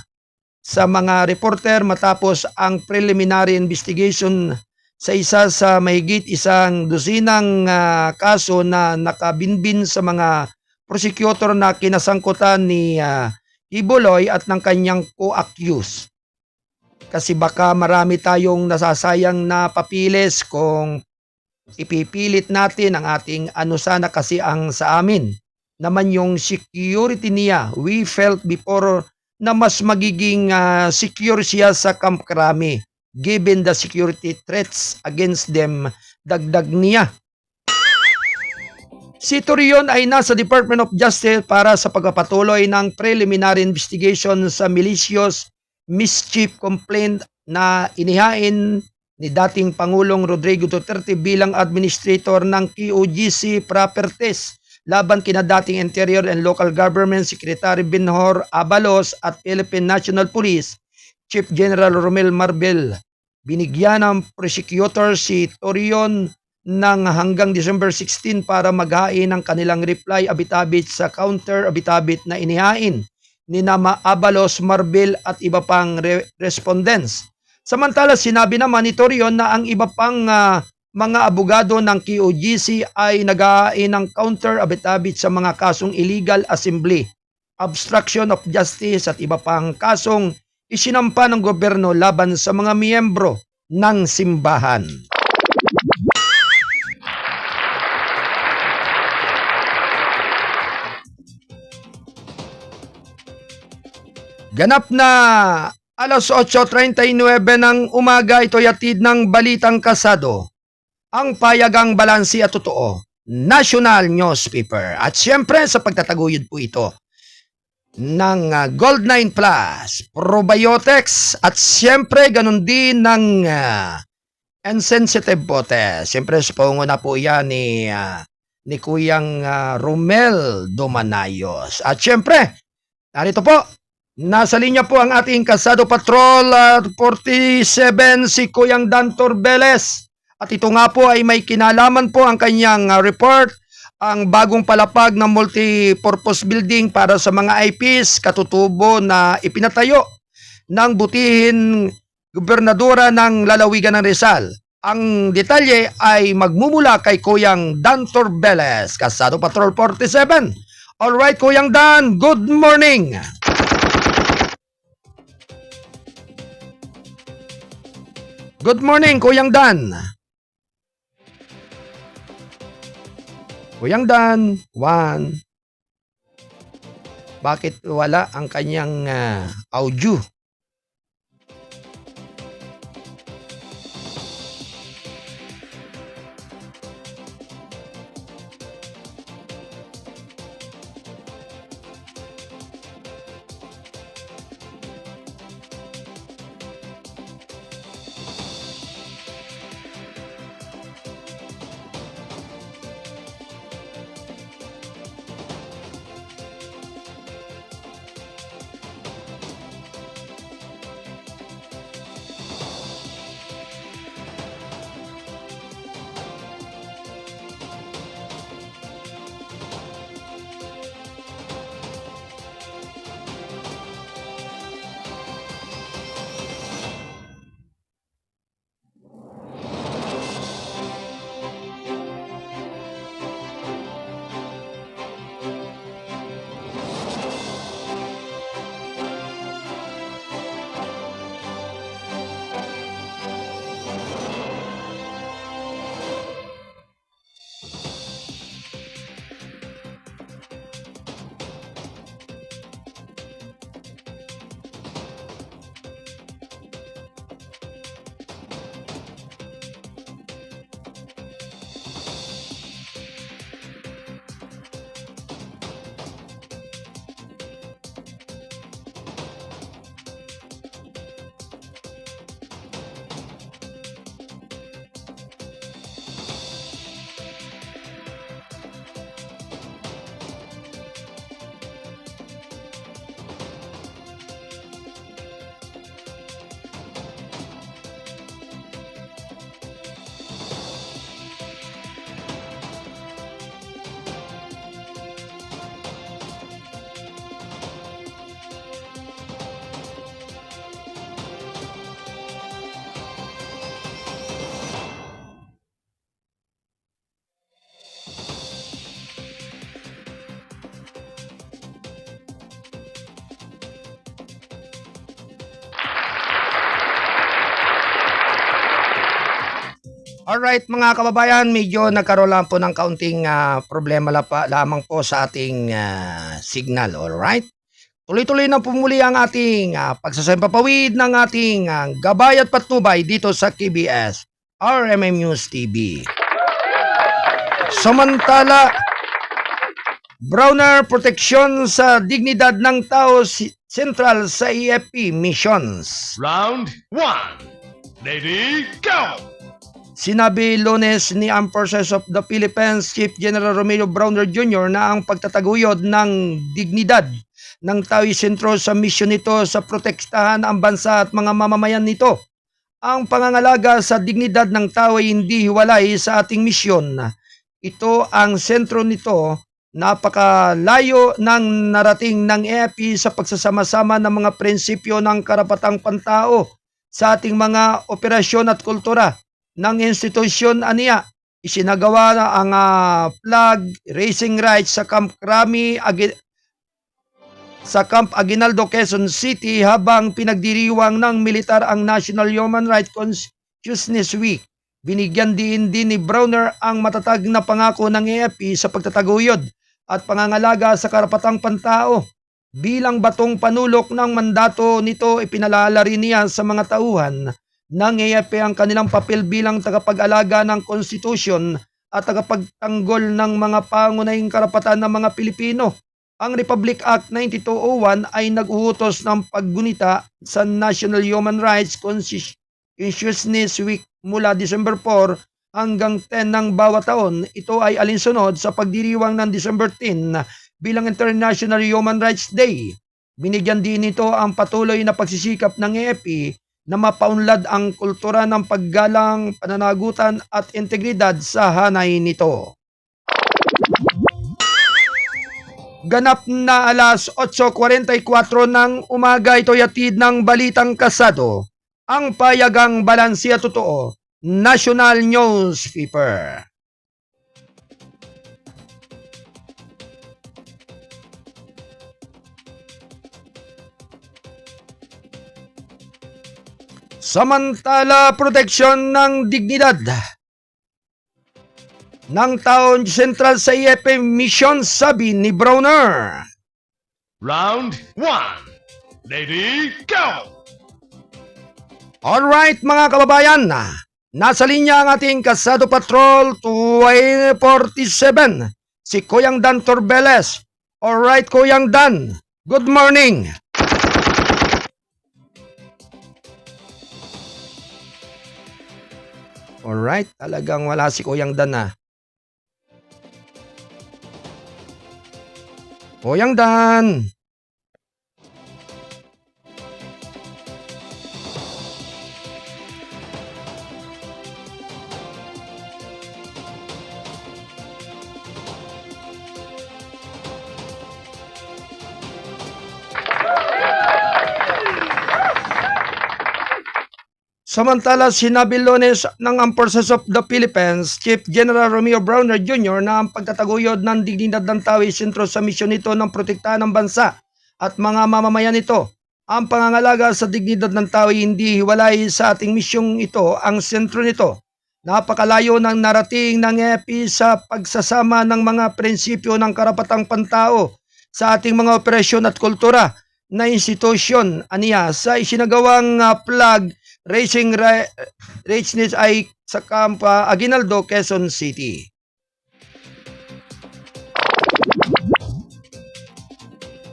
sa mga reporter matapos ang preliminary investigation sa isa sa mahigit isang dosinang kaso na nakabinbin sa mga prosecutor na kinasangkutan ni Kibuloy at ng kanyang co-accused. Kasi baka marami tayong nasasayang na papilis kung ipipilit natin ang ating sana kasi ang sa amin naman yung security niya. We felt before na mas magiging secure siya sa Camp Crame given the security threats against them, dagdag niya. Si Torion ay nasa Department of Justice para sa pagpapatuloy ng preliminary investigation sa malicious mischief complaint na inihain ni dating Pangulong Rodrigo Duterte bilang administrator ng QOGC Properties laban kina dating Interior and Local Government Secretary Benhur Abalos at Philippine National Police Chief General Romel Marbel. Binigyan ng prosecutor si Torion ng hanggang December 16 para maghain ng kanilang reply affidavit sa counter affidavit na inihain ni Nama Abalos, Marbel at iba pang respondents. Samantala, sinabi naman ni Torion na ang iba pang mga abogado ng QOGC ay naghahain ng counter affidavit sa mga kasong illegal assembly, obstruction of justice at iba pang kasong isinampa ng gobyerno laban sa mga miyembro ng simbahan. Ganap na alas 8:39 ng umaga, ito'y hatid ng Balitang Kasado, ang payagang balansi at totoo, national newspaper. At siyempre sa pagtataguyod po ito ng Gold9 Plus, probiotics at siyempre ganun din ng insensitive bote. Siyempre sa pangunguna po yan ni Kuyang Romel Domanayos. At siyempre, narito po, nasa linya po ang ating Kasado Patrol 47 si Kuyang Dan Torbeles. At ito nga po ay may kinalaman po ang kanyang report, ang bagong palapag ng multi-purpose building para sa mga IPs, katutubo na ipinatayo ng butihin gobernadora ng lalawigan ng Rizal. Ang detalye ay magmumula kay Kuyang Dan Torbeles, Kasado Patrol 47. Alright, Kuyang Dan, good morning! Good morning, Kuyang Dan. Kuyang Dan, Juan. Bakit wala ang kanyang audio? Alright mga kababayan, medyo nagkaroon lang po ng kaunting problema lamang po sa ating signal, alright? Tuloy-tuloy na po muli ang ating pagsasempapawid ng ating gabay at patnubay dito sa KBS RMM News TV. Samantala, Browner proteksyon sa dignidad ng tao sentral sa AFP missions. Round 1. Ready, go! Sinabi Lunes ni Armed Forces of the Philippines Chief General Romeo Browner Jr. na ang pagtataguyod ng dignidad ng tao sentro sa misyon nito sa protektahan ang bansa at mga mamamayan nito. Ang pangangalaga sa dignidad ng tao ay hindi hiwalay sa ating misyon. Ito ang sentro nito. Napakalayo ng narating ng AFP sa pagsasama-sama ng mga prinsipyo ng karapatang pantao sa ating mga operasyon at kultura ng institusyon aniya. Isinagawa na ang flag raising rights sa Camp Aguinaldo, Quezon City habang pinagdiriwang ng militar ang National Human Rights Consciousness Week. Binigyan din ni Browner ang matatag na pangako ng AFP sa pagtataguyod at pangangalaga sa karapatang pantao. Bilang batong panulok ng mandato nito, ipinalala rin niya sa mga tauhan ng AFP ang kanilang papel bilang tagapag-alaga ng konstitusyon at tagapagtanggol ng mga pangunahing karapatan ng mga Pilipino. Ang Republic Act 9201 ay nag-uutos ng paggunita sa National Human Rights Consciousness Week mula December 4 hanggang 10 ng bawat taon. Ito ay alinsunod sa pagdiriwang ng December 10 bilang International Human Rights Day. Binigyan din ito ang patuloy na pagsisikap ng AFP na mapaunlad ang kultura ng paggalang, pananagutan at integridad sa hanay nito. Ganap na alas 8:44 ng umaga, ito'y hatid ng Balitang Kasado, ang payagang balansiya totoo, National Newspaper. Samantala, proteksyon ng dignidad ng taon sentral sa AFP mission, sabi ni Browner. Round 1. Ready, go! Alright mga kababayan, nasa linya ang ating Kasado Patrol 247, si Kuyang Dan Torbeles. Alright Kuyang Dan, good morning. Alright, talagang wala si Kuyang Dan na. Kuyang Dan. Samantala, sinabi Lunes ng Armed Forces of the Philippines Chief General Romeo Browner Jr. na ang pagtataguyod ng dignidad ng tao ay sentro sa misyon nito ng protektahan ng bansa at mga mamamayan nito. Ang pangangalaga sa dignidad ng tao ay hindi hiwalay sa ating misyong ito ang sentro nito. Napakalayo ng narating ng AFP sa pagsasama ng mga prinsipyo ng karapatang pantao sa ating mga operasyon at kultura na institusyon aniya sa isinagawang flag raising rights ay sa Camp Aguinaldo, Quezon City.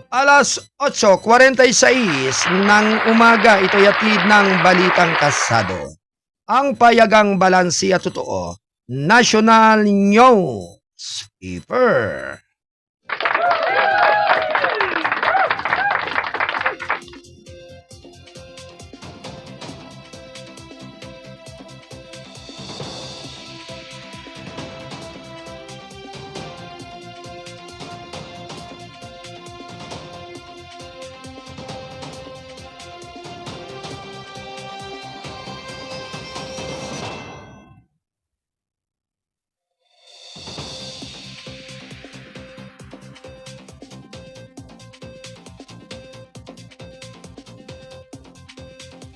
Alas 8:46 ng umaga, ito'y hatid ng Balitang Kasado, ang payagang balansiya totoo, National Newspaper.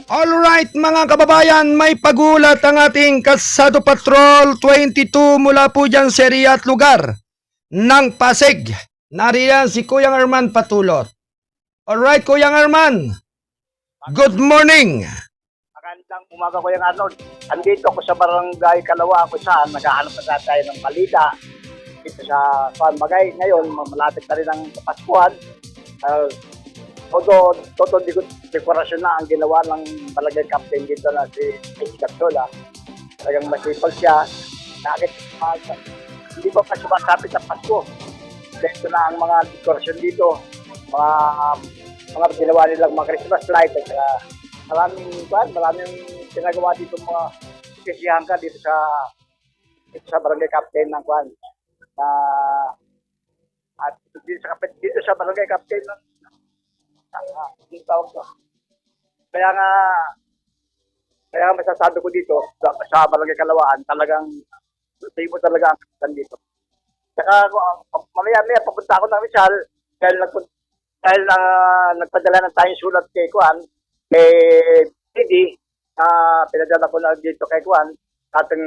Alright mga kababayan, may pagulat ang ating Kasado Patrol 22 mula po dyan sa area at lugar ng Pasig. Nariyan si Kuyang Arman Patulot. Alright Kuyang Arman, good morning. Magandang umaga ko yung Arnold. Andito ako sa barangay Kalawa kung saan naghahanap na tayo ng balita dito sa Pamagay. Ngayon, malapit na rin ang Kapaskuhan. Todo dekorasyon na ang ginawa ng Barangay Captain dito na si Captola. Talagang masipag siya. Bakit hindi pa sumasapit ang Pasko? Dito na ang mga dekorasyon dito. Mga ginawa nilang mga Christmas light at maraming ginagawa dito mga spesyahan ka dito sa Barangay Captain ng Kwan. At dito sa Barangay Captain ng yung tawag to. Kaya masasabi ko dito sa Barangay Kalawaan, talagang sa'yo mo talaga ang kapitan dito. Saka mamaya papunta ako ng Rizal dahil nagpadala ng tayong sulat kay Kwan, kay Didi, pinadala ko na dito kay Kwan, sa ating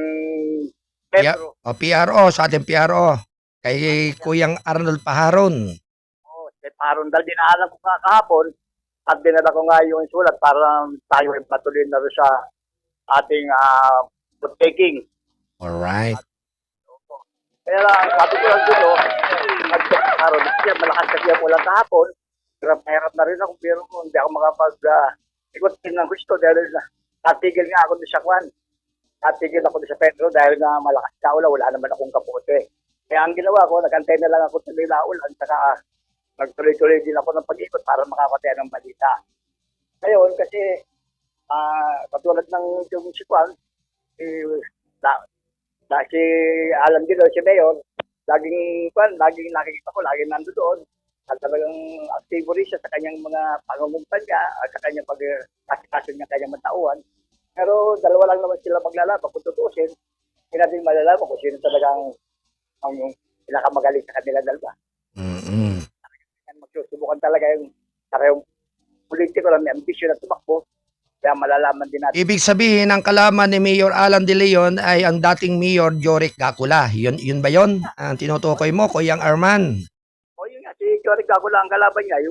Metro. O PRO, sa ating PRO, kay Kuyang Arnold Paharon. Kay Paron, dahil dinaanan ko kahapon at dinala ko nga yung sulat para tayo ay patuloy na rin sa ating food taking. Alright. Kaya sabi ko lang dito, Paron, malakas kasi ako lang kahapon, hirap na rin ako, pero hindi ako makapag-ikot ng gusto dahil natigil nga ako doon sa Kwan. Natigil ako doon sa Pedro dahil nga malakas na ulan, wala naman akong kapote. Kaya ang ginawa ko, nag-antay na lang ako sa ulan, saka nagtuloy-tuloy din ako ng pag-ikot para makakataya ng balita. Ngayon, kasi katulad ng si Kwan, si Alan Dilo, si Mayor, laging nakikita ko, laging nando doon. At talagang activo rin siya sa kanyang mga pangungumpanya at sa kanyang pag-kasikaso niya kanyang matauhan. Pero dalawa lang naman sila maglalaban. Kung tutusin, hindi natin malalaman kung sino talagang ang pinakamagaling sa kanila dalawa. Magsusubukan talaga yung karayong politiko lang may ambisyon na tumakbo. Kaya malalaman din natin. Ibig sabihin, ang kalaman ni Mayor Alan De Leon ay ang dating Mayor Jorik Gacula. Yun ba yun? Ang tinutukoy mo, Kuyang Arman? O yun nga, si Jorik Gacula ang kalaban niya,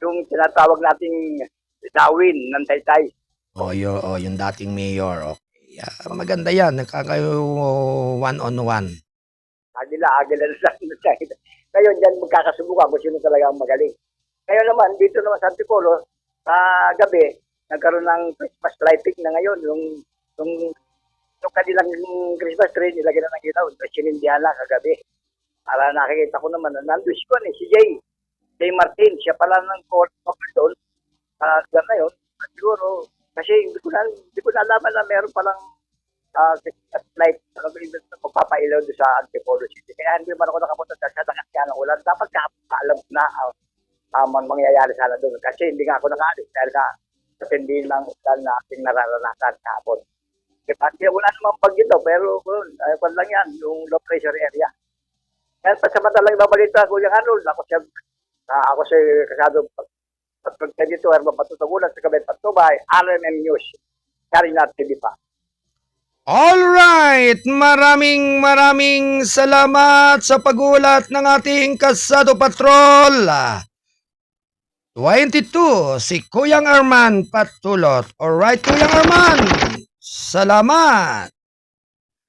yung tinatawag nating Darwin ng Taytay. Yung dating Mayor. Okay. Maganda yan. Nagkakayo one-on-one. Agila lang. Ngayon, dyan magkakasubukan kung sino talaga ang magaling. Ngayon naman, dito naman sa Antipolo, sa gabi, nagkaroon ng Christmas lighting na ngayon. Yung kanilang Christmas tree, nilagyan na ng ilaw. Sinindihan lang kagabi. Para nakikita ko naman, nandun si Jay Martin. Siya pala ng court doon. Sa na yun, siguro, kasi hindi ko na alaman na meron palang Christmas light na magpapailaw doon sa Antipolo City. Kaya hindi man ako nakapunta sa nakasya ng ulan. Dapat alam na mangyayari sana doon. Kasi hindi nga ako nakaalis dahil nga hindi lang ulan na ating nararanasan kahapon. Kasi wala namang pagito, pero kung lang yan, yung low pressure area. Kaya pasamantalang babalita ko yung Arnold, ako si Kasado Pagkadito, Herman Patutugulan sa Kabay Patubay, RMM News. Karinat TV pa. Alright, maraming salamat sa pagulat ng ating Kasado Patrol 22, si Kuyang Arman Patulot. Alright, Kuyang Arman, salamat.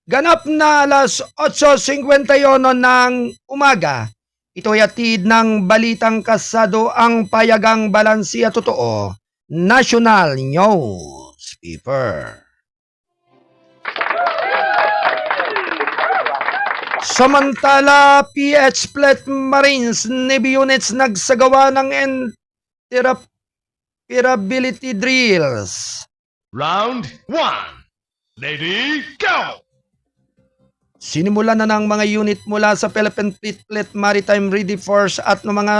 Ganap na alas 8:51 ng umaga. Ito'y atid ng Balitang Kasado, ang payagang balansi at totoo, National Newspaper. Samantala, PH Fleet Marines Navy units nagsagawa ng interoperability drills. Round 1. Lady, go! Sinimulan na ng mga unit mula sa Philippine Fleet Maritime Ready Force at ng mga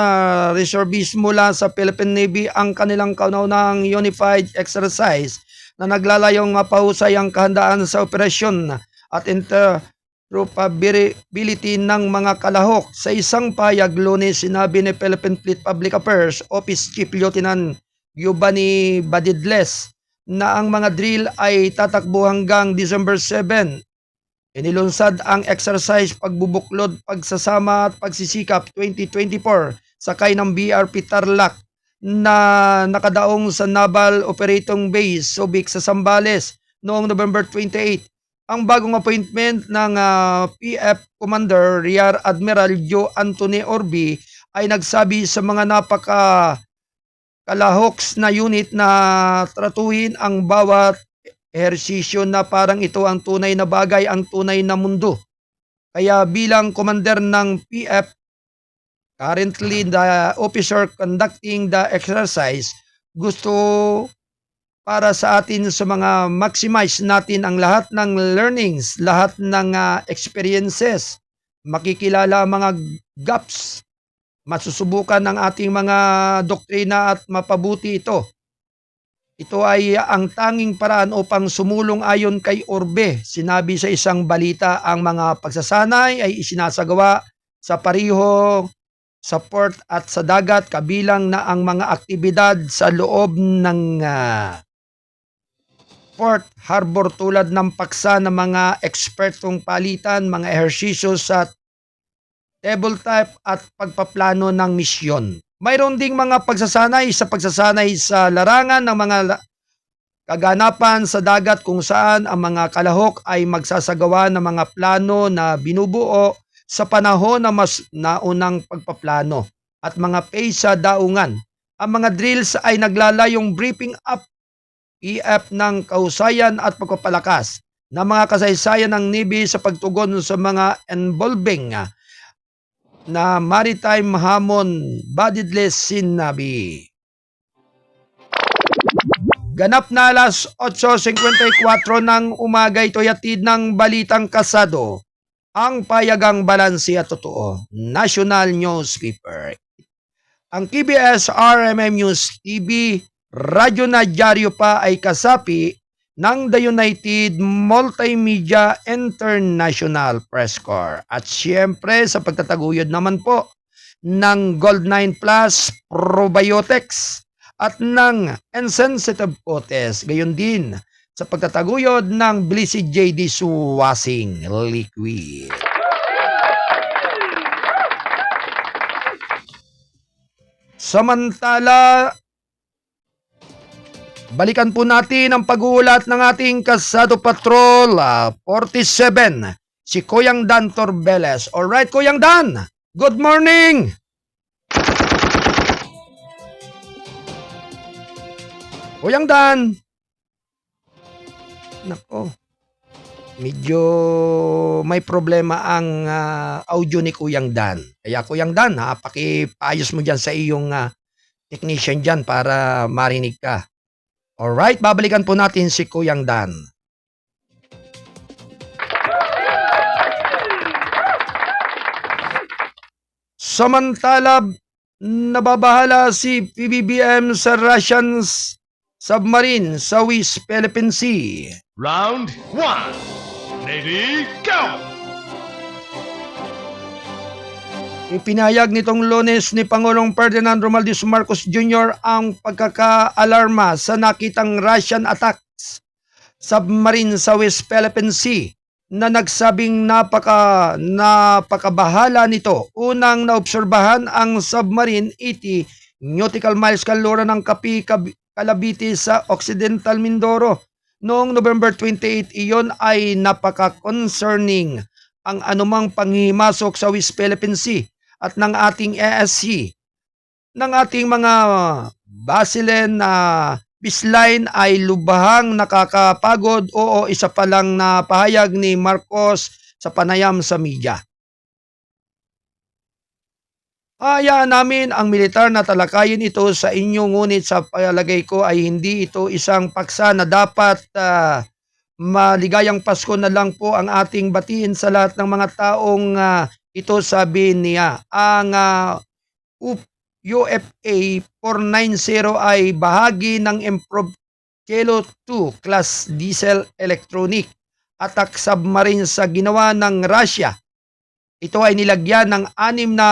reservists mula sa Philippine Navy ang kanilang kauna-unahang unified exercise na naglalayong mapahusay ang kahandaan sa operasyon at interoperability ng mga kalahok. Sa isang payag Lunes, sinabi ni Philippine Fleet Public Affairs Office Chief Lieutenant Giovanni Badidles na ang mga drill ay tatakbo hanggang December 7. Inilunsad ang exercise pagbubuklod, pagsasama at pagsisikap 2024 sakay ng BRP Tarlac na nakadaong sa Naval Operating Base Subic sa Zambales noong November 28. Ang bagong appointment ng PF Commander Rear Admiral Joe Anthony Orbi ay nagsabi sa mga kalahok na unit na tratuhin ang bawat ehersisyo na parang ito ang tunay na bagay, ang tunay na mundo. Kaya bilang commander ng PF, currently the officer conducting the exercise, gusto para sa atin sa mga maximize natin ang lahat ng learnings, lahat ng experiences, makikilala mga gaps, masusubukan ng ating mga doktrina at mapabuti ito. Ito ay ang tanging paraan upang sumulong ayon kay Orbe. Sinabi sa isang balita, ang mga pagsasanay ay isinasagawa sa pariho, sa port at sa dagat, kabilang na ang mga aktibidad sa loob ng port harbor tulad ng paksa ng mga ekspertong palitan, mga ehersisyo sa tabletop at pagpaplano ng misyon. Mayroon ding mga pagsasanay sa larangan ng mga kaganapan sa dagat kung saan ang mga kalahok ay magsasagawa ng mga plano na binubuo sa panahon na mas naunang pagpaplano at mga phase sa daungan. Ang mga drills ay naglalayong briefing up PF ng kahusayan at pagpapalakas ng mga kasaysayan ng Navy sa pagtugon sa mga involving na maritime hamon. Badidles sinabi. Ganap na alas 8:54 ng umaga, ito'y hatid ng balitang kasado, ang payagang balanse at totoo, National Newspaper. Ang KBS RMM News TV, radyo na dyaryo pa ay kasapi ng The United Multimedia International Press Corps. At siyempre sa pagtataguyod naman po ng Gold9 Plus Probiotics at ng Insensitive Potes. Gayon din sa pagtataguyod ng Blessed J Dishwashing Liquid. Samantala, balikan po natin ang pag-uulat ng ating Kasado Patrol 47, si Kuyang Dan Torbeles. Alright, Kuyang Dan, good morning! Kuyang Dan! Nako, medyo may problema ang audio ni Kuyang Dan. Kaya Kuyang Dan, pakipaayos mo dyan sa iyong technician dyan para marinig ka. Alright, babalikan po natin si Kuyang Dan. Samantala, nababahala si PBBM sa Russian submarine sa West Philippine Sea. Round 1. Ready, go! Ipinahayag nitong Lunes ni Pangulong Ferdinand Romualdez Marcos Jr. ang pagkakaalarma sa nakitang Russian attacks submarine sa West Philippine Sea na nagsabing napakabahala nito. Unang naobserbahan ang submarine 80 nautical miles kaluran ng Capi, Calabiti sa Occidental Mindoro. Noong November 28, iyon ay napaka-concerning ang anumang panghihimasok sa West Philippine Sea at ng ating ESC, ng ating mga basilen na baseline ay lubhang nakakapagod. Oo, isa pa lang na pahayag ni Marcos sa panayam sa media. Hayaan namin ang militar na talakayin ito sa inyo, ngunit sa palagay ko ay hindi ito isang paksa na dapat maligayang Pasko na lang po ang ating batiin sa lahat ng mga taong ito, sabi niya. Ang UFA 490 ay bahagi ng improved Kilo 2 class diesel electronic attack submarine sa ginawa ng Russia Ito ay nilagyan ng 6 na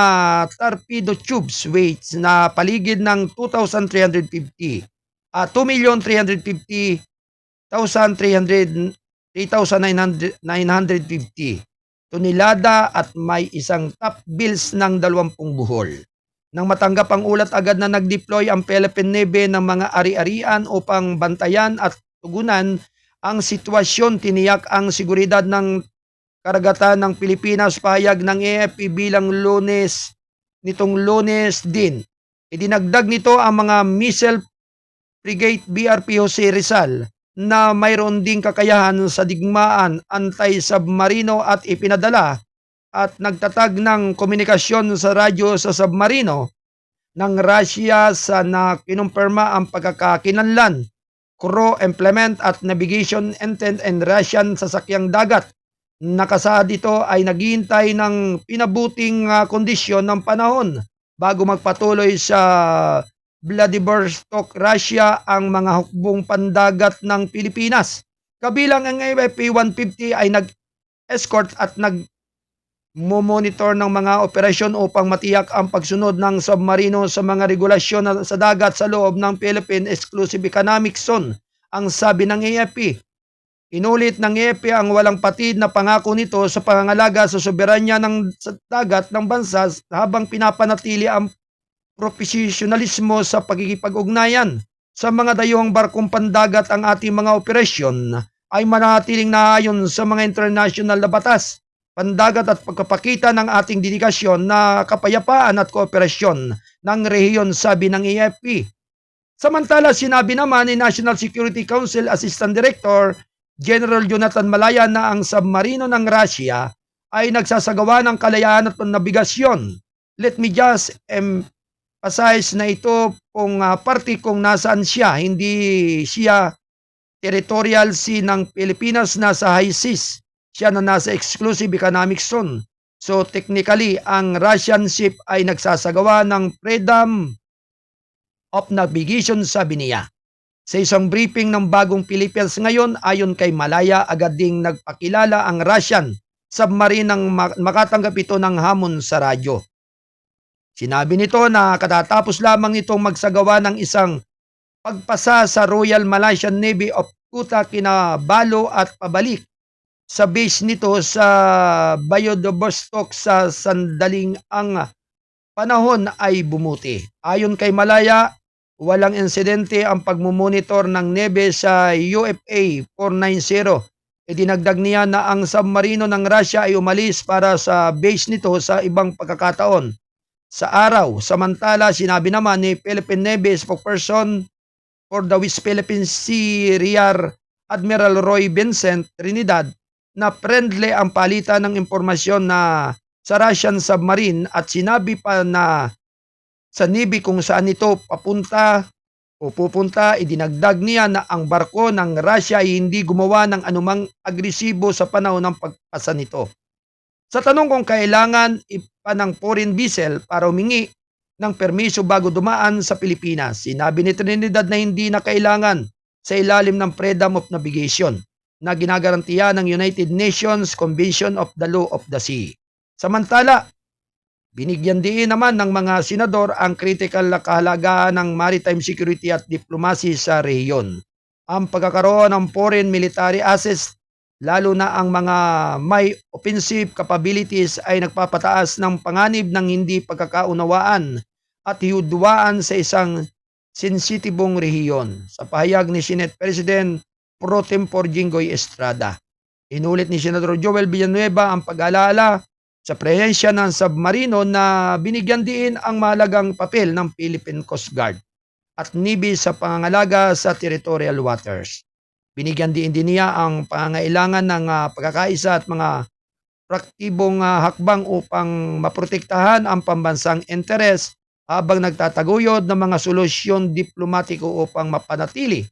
torpedo tubes weights na paligid ng 2,350 2,350,3,950 tonelada at may isang top bills ng 20 buhol. Nang matanggap ang ulat, agad na nag-deploy ang Philippine Navy ng mga ari-arian upang bantayan at tugunan ang sitwasyon. Tiniyak ang seguridad ng karagatan ng Pilipinas. Pahayag ng AFP nitong Lunes din. Idinagdag nito ang mga missile frigate BRP Jose Rizal na mayroon ding kakayahan sa digmaan anti-submarino at ipinadala at nagtatag ng komunikasyon sa radyo sa submarino ng Russia sa na kinumpirma ang pagkakakinlanlan, crew, implement at navigation intent and Russian sasakyang dagat. Nakasaad dito ay naghihintay ng pinabuting kondisyon ng panahon bago magpatuloy sa Vladivostok, Russia ang mga hukbong pandagat ng Pilipinas. Kabilang ang AFP 150 ay nag-escort at nag-monitor ng mga operasyon upang matiyak ang pagsunod ng submarino sa mga regulasyon sa dagat sa loob ng Philippine Exclusive Economic Zone, ang sabi ng AFP. Inulit ng AFP ang walang patid na pangako nito sa pangangalaga sa soberanya ng dagat ng bansa habang pinapanatili ang profesionalismo sa pagkikipag-ugnayan. Sa mga dayuhang barkong pandagat, ang ating mga operasyon ay manatiling naayon sa mga international na batas, pandagat at pagkapakita ng ating dedikasyon na kapayapaan at kooperasyon ng rehiyon, sabi ng AFP. Samantala, sinabi naman ni National Security Council Assistant Director General Jonathan Malaya na ang submarino ng Russia ay nagsasagawa ng kalayaan at nabigasyon. Let me just emphasize na ito kung parte kung nasaan siya, hindi siya territorial sea ng Pilipinas, nasa high seas. Siya na nasa exclusive economic zone. So technically, ang Russian ship ay nagsasagawa ng freedom of navigation, sabi niya. Sa isang briefing ng bagong Philippines ngayon, ayon kay Malaya, agad ding nagpakilala ang Russian submarine nang makatanggap ito ng hamon sa radyo. Sinabi nito na katatapos lamang itong magsagawa ng isang pagpasa sa Royal Malaysian Navy of Kuta, Kinabalu at pabalik sa base nito sa Vladivostok sa sandaling ang panahon ay bumuti. Ayon kay Malaya, walang insidente ang pagmumonitor ng Navy sa UFA 490. Idinagdag niya na ang submarino ng Russia ay umalis para sa base nito sa ibang pagkakataon sa araw. Samantala, sinabi naman ni Philippine Navy spokesperson for the West Philippine Sea Rear Admiral Roy Vincent Trinidad na friendly ang palitan ng impormasyon na sa Russian submarine at sinabi pa na sa Navy kung saan ito papunta o pupunta. Idinagdag niya na ang barko ng Russia ay hindi gumawa ng anumang agresibo sa panahon ng pagpasa nito. Sa tanong kung kailangan ipa ng foreign vessel para humingi ng permiso bago dumaan sa Pilipinas, sinabi ni Trinidad na hindi na kailangan sa ilalim ng Freedom of Navigation na ginagarantiya ng United Nations Convention of the Law of the Sea. Samantala, binigyan din naman ng mga senador ang critical na kahalagahan ng maritime security at diplomacy sa rehiyon. Ang pagkakaroon ng foreign military assets, lalo na ang mga may offensive capabilities, ay nagpapataas ng panganib ng hindi pagkakaunawaan at hiudwaan sa isang sensitibong rehiyon. Sa pahayag ni Senate President Pro Tempore Jinggoy Estrada, inulit ni Senador Joel Villanueva ang pag-alala sa presensya ng submarino na binigyan din ang mahalagang papel ng Philippine Coast Guard at Navy sa pangangalaga sa territorial waters. Binigyan din niya ang pangangailangan ng pagkakaisa at mga praktibong hakbang upang maprotektahan ang pambansang interes habang nagtataguyod ng mga solusyon diplomatiko upang mapanatili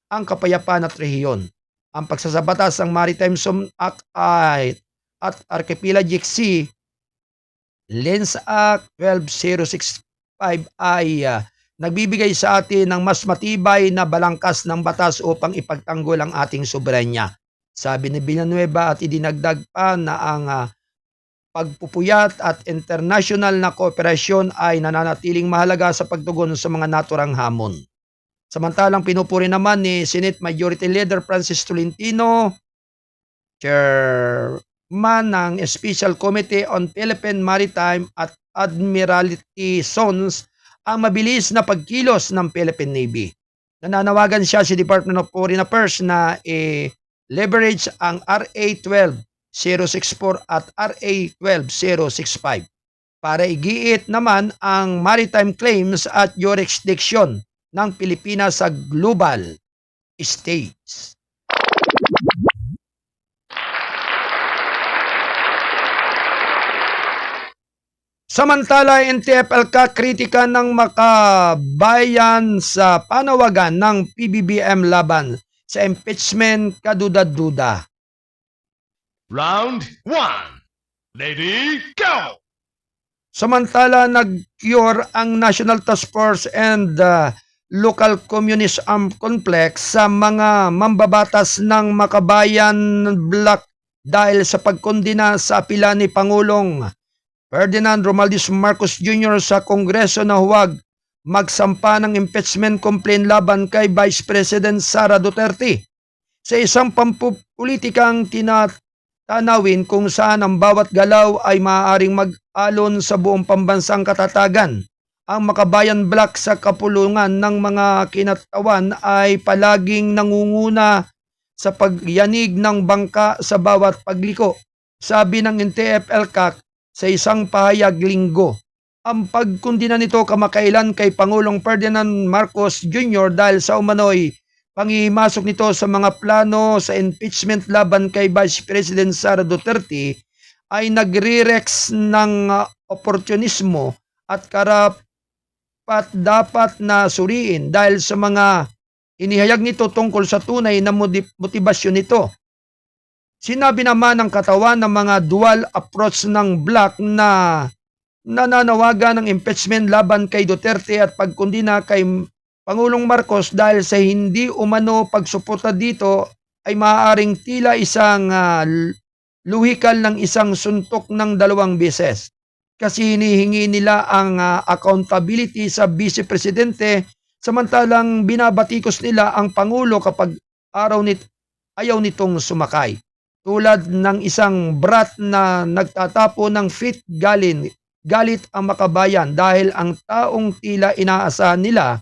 ang kapayapaan at rehiyon. Ang pagsasabatas ng Maritime Zone Act at Archipelagic Sea Lens Act 12065 ay nagbibigay sa atin ng mas matibay na balangkas ng batas upang ipagtanggol ang ating soberanya, sabi ni Villanueva, at idinagdag pa na ang pagpupuyat at international na kooperasyon ay nananatiling mahalaga sa pagtugon sa mga naturang hamon. Samantalang pinupuri naman ni Senate Majority Leader Francis Tolentino, Chairman ng Special Committee on Philippine Maritime at Admiralty Zones, ang mabilis na pagkilos ng Philippine Navy. Nananawagan siya sa Department of Foreign Affairs na leverage ang RA 12064 at RA 12065 para igiit naman ang maritime claims at jurisdiction ng Pilipinas sa global stage. Samantala, NTF-ELCA kritika ng makabayan sa panawagan ng PBBM laban sa impeachment kaduda-duda. Round 1. Ready, go! Samantala, nag-cure ang National Task Force and Local Communist Armed Complex sa mga mambabatas ng Makabayan Bloc dahil sa pagkondina sa apela ni Pangulong Ferdinand Romualdez Marcos Jr. sa Kongreso na huwag magsampa ng impeachment complaint laban kay Vice President Sara Duterte. Sa isang pampupulitikang tinatanawin kung saan ang bawat galaw ay maaaring mag-alon sa buong pambansang katatagan, ang Makabayan Bloc sa kapulungan ng mga kinatawan ay palaging nangunguna sa pagyanig ng bangka sa bawat pagliko. Sabi ng NTF-ELCA sa isang pahayag Linggo, ang pagkundina nito kamakailan kay Pangulong Ferdinand Marcos Jr. dahil sa umano'y pangihimasok nito sa mga plano sa impeachment laban kay Vice President Sara Duterte ay nagre-rex ng oportunismo at karapat dapat na suriin dahil sa mga inihayag nito tungkol sa tunay na motibasyon nito. Sinabi naman ng katawan ng mga dual approach ng Bloc na nananawagan ng impeachment laban kay Duterte at pagkundina kay Pangulong Marcos dahil sa hindi umano pagsuporta dito ay maaaring tila isang luhikal ng isang suntok ng 2 beses. Kasi hinihingi nila ang accountability sa Vice Presidente samantalang binabatikos nila ang Pangulo kapag ayaw nitong sumakay. Tulad ng isang brat na nagtatapo ng galit ang makabayan dahil ang taong tila inaasahan nila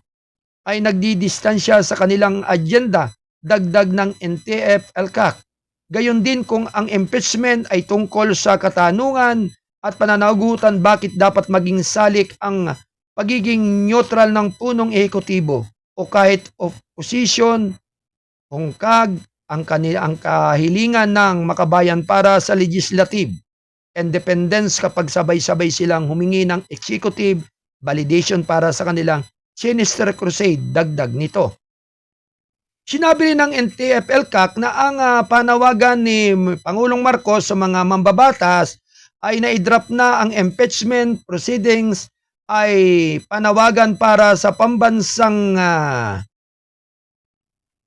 ay nagdidistansya sa kanilang agenda, dagdag ng NTF-ELCA. Gayon din kung ang impeachment ay tungkol sa katanungan at pananagutan bakit dapat maging salik ang pagiging neutral ng punong ehekutibo o kahit opposition, hungkag, ang kahilingan ng makabayan para sa legislative independence kapag sabay-sabay silang humingi ng executive validation para sa kanilang sinister crusade, dagdag nito. Sinabi rin ng NTF-ELCA na ang panawagan ni Pangulong Marcos sa mga mambabatas ay na-drop na ang impeachment proceedings ay panawagan para sa pambansang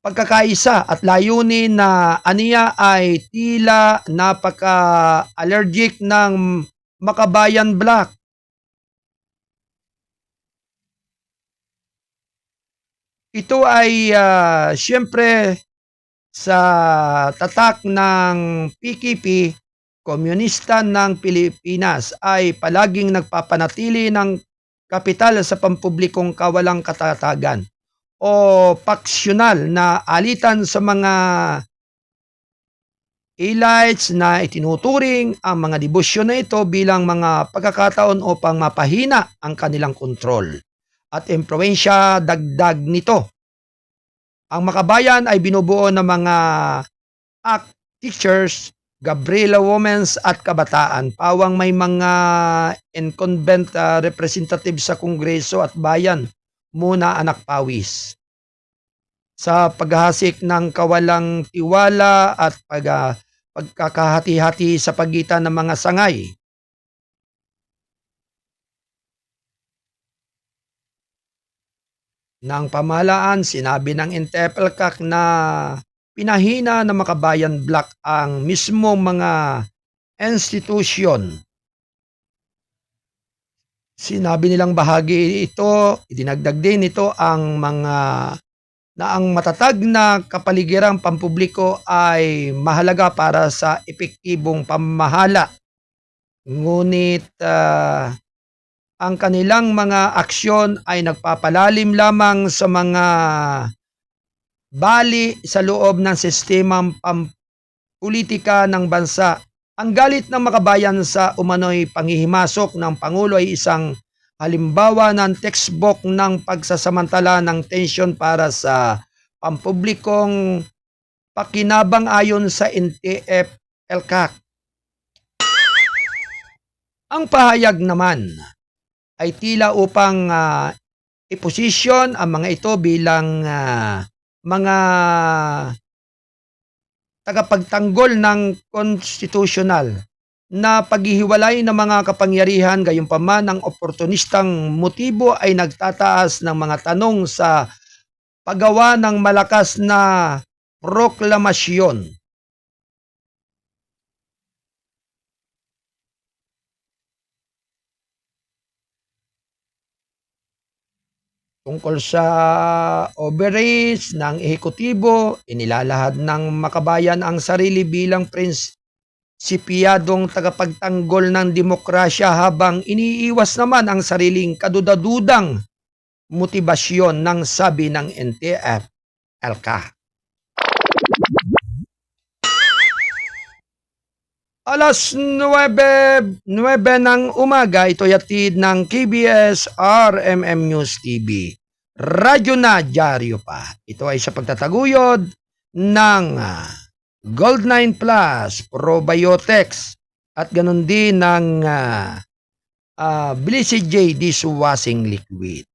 pagkakaisa at layunin na aniya ay tila napaka-allergic ng Makabayan Bloc. Ito ay siyempre sa tatak ng PKP, Komunista ng Pilipinas, ay palaging nagpapanatili ng kapital sa pampublikong kawalang katatagan o paksyonal na alitan sa mga elites na itinuturing ang mga debosyon na ito bilang mga pagkakataon upang mapahina ang kanilang kontrol at impluwensya, dagdag nito. Ang Makabayan ay binubuo ng mga ACT teachers, Gabriela Women's at Kabataan, pawang may mga incumbent representatives sa Kongreso at Bayan, muna anak pawis. Sa paghahasik ng kawalang tiwala at pagkakahati-hati sa pagitan ng mga sangay. Ng pamahalaan, sinabi ng NTF-ELCA na pinahina ng Makabayan Bloc ang mismong mga institusyon Sinabi nilang bahagi ito, idinagdag din ito ang mga na ang matatag na kapaligiran pampubliko ay mahalaga para sa epektibong pamamahala. Ngunit ang kanilang mga aksyon ay nagpapalalim lamang sa mga bali sa loob ng sistemang pampulitika ng bansa. Ang galit ng makabayan sa umano'y panghihimasok ng Pangulo ay isang halimbawa ng textbook ng pagsasamantala ng tensyon para sa pampublikong pakinabang ayon sa NTF-ELCAC. Ang pahayag naman ay tila upang iposisyon ang mga ito bilang mga tagapagtanggol ng konstitusyonal na paghihiwalay ng mga kapangyarihan, gayunpaman ang oportunistang motibo ay nagtataas ng mga tanong sa paggawa ng malakas na proklamasyon. Tungkol sa overreach ng ehekutibo, inilalahad ng makabayan ang sarili bilang prinsipiyadong tagapagtanggol ng demokrasya habang iniiwas naman ang sariling kadudadudang motibasyon ng sabi ng NTF-ELCA. Alas 9 ng umaga, ito'y hatid ng KBS RMM News TV. Radyo na, dyaryo pa. Ito ay sa pagtataguyod ng Gold9 Plus Probiotics at ganun din ng Blessed J Dishwashing Liquid.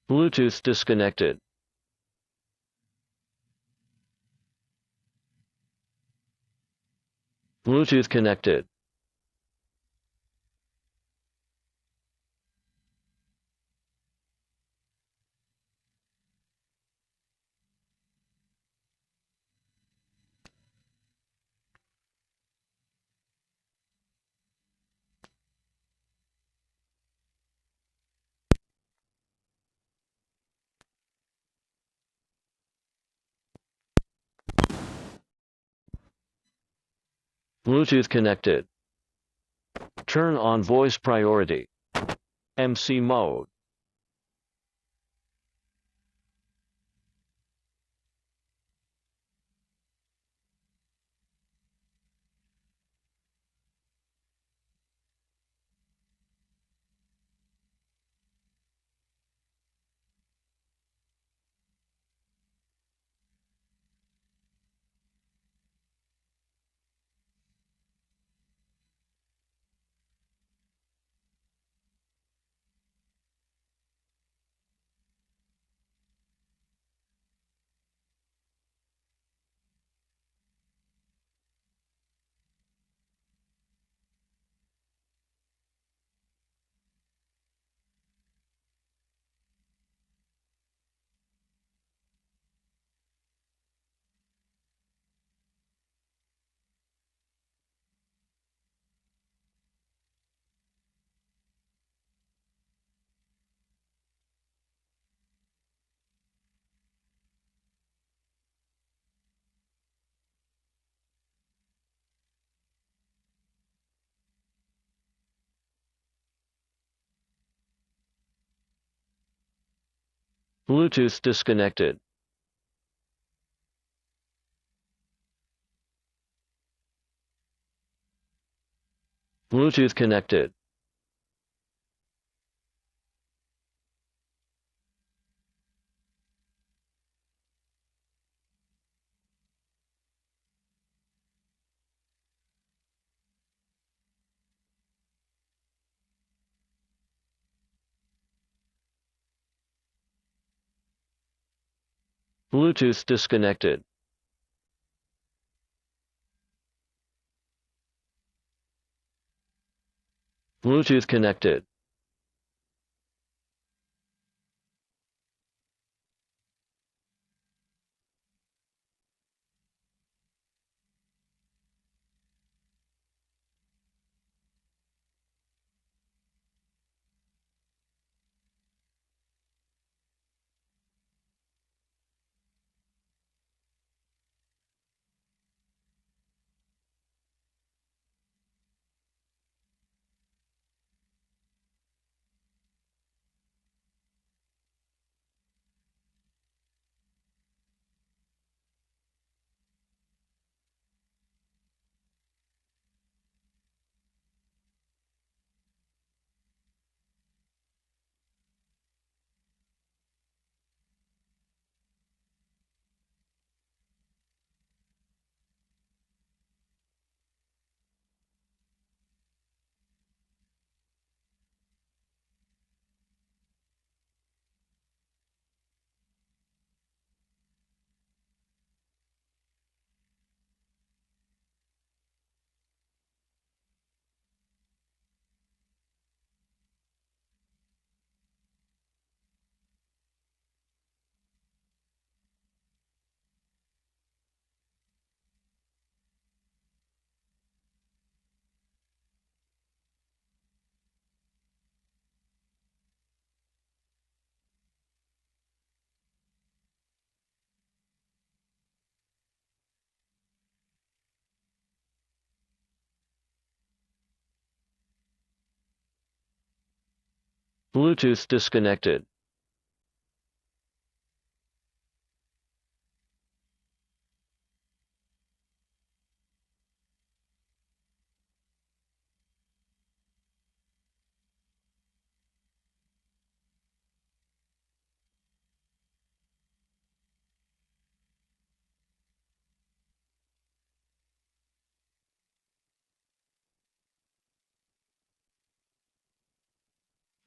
Bluetooth disconnected. Bluetooth connected. Bluetooth connected. Turn on voice priority. MC mode. Bluetooth disconnected. Bluetooth connected. Bluetooth disconnected. Bluetooth connected. Bluetooth disconnected.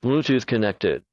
Bluetooth connected.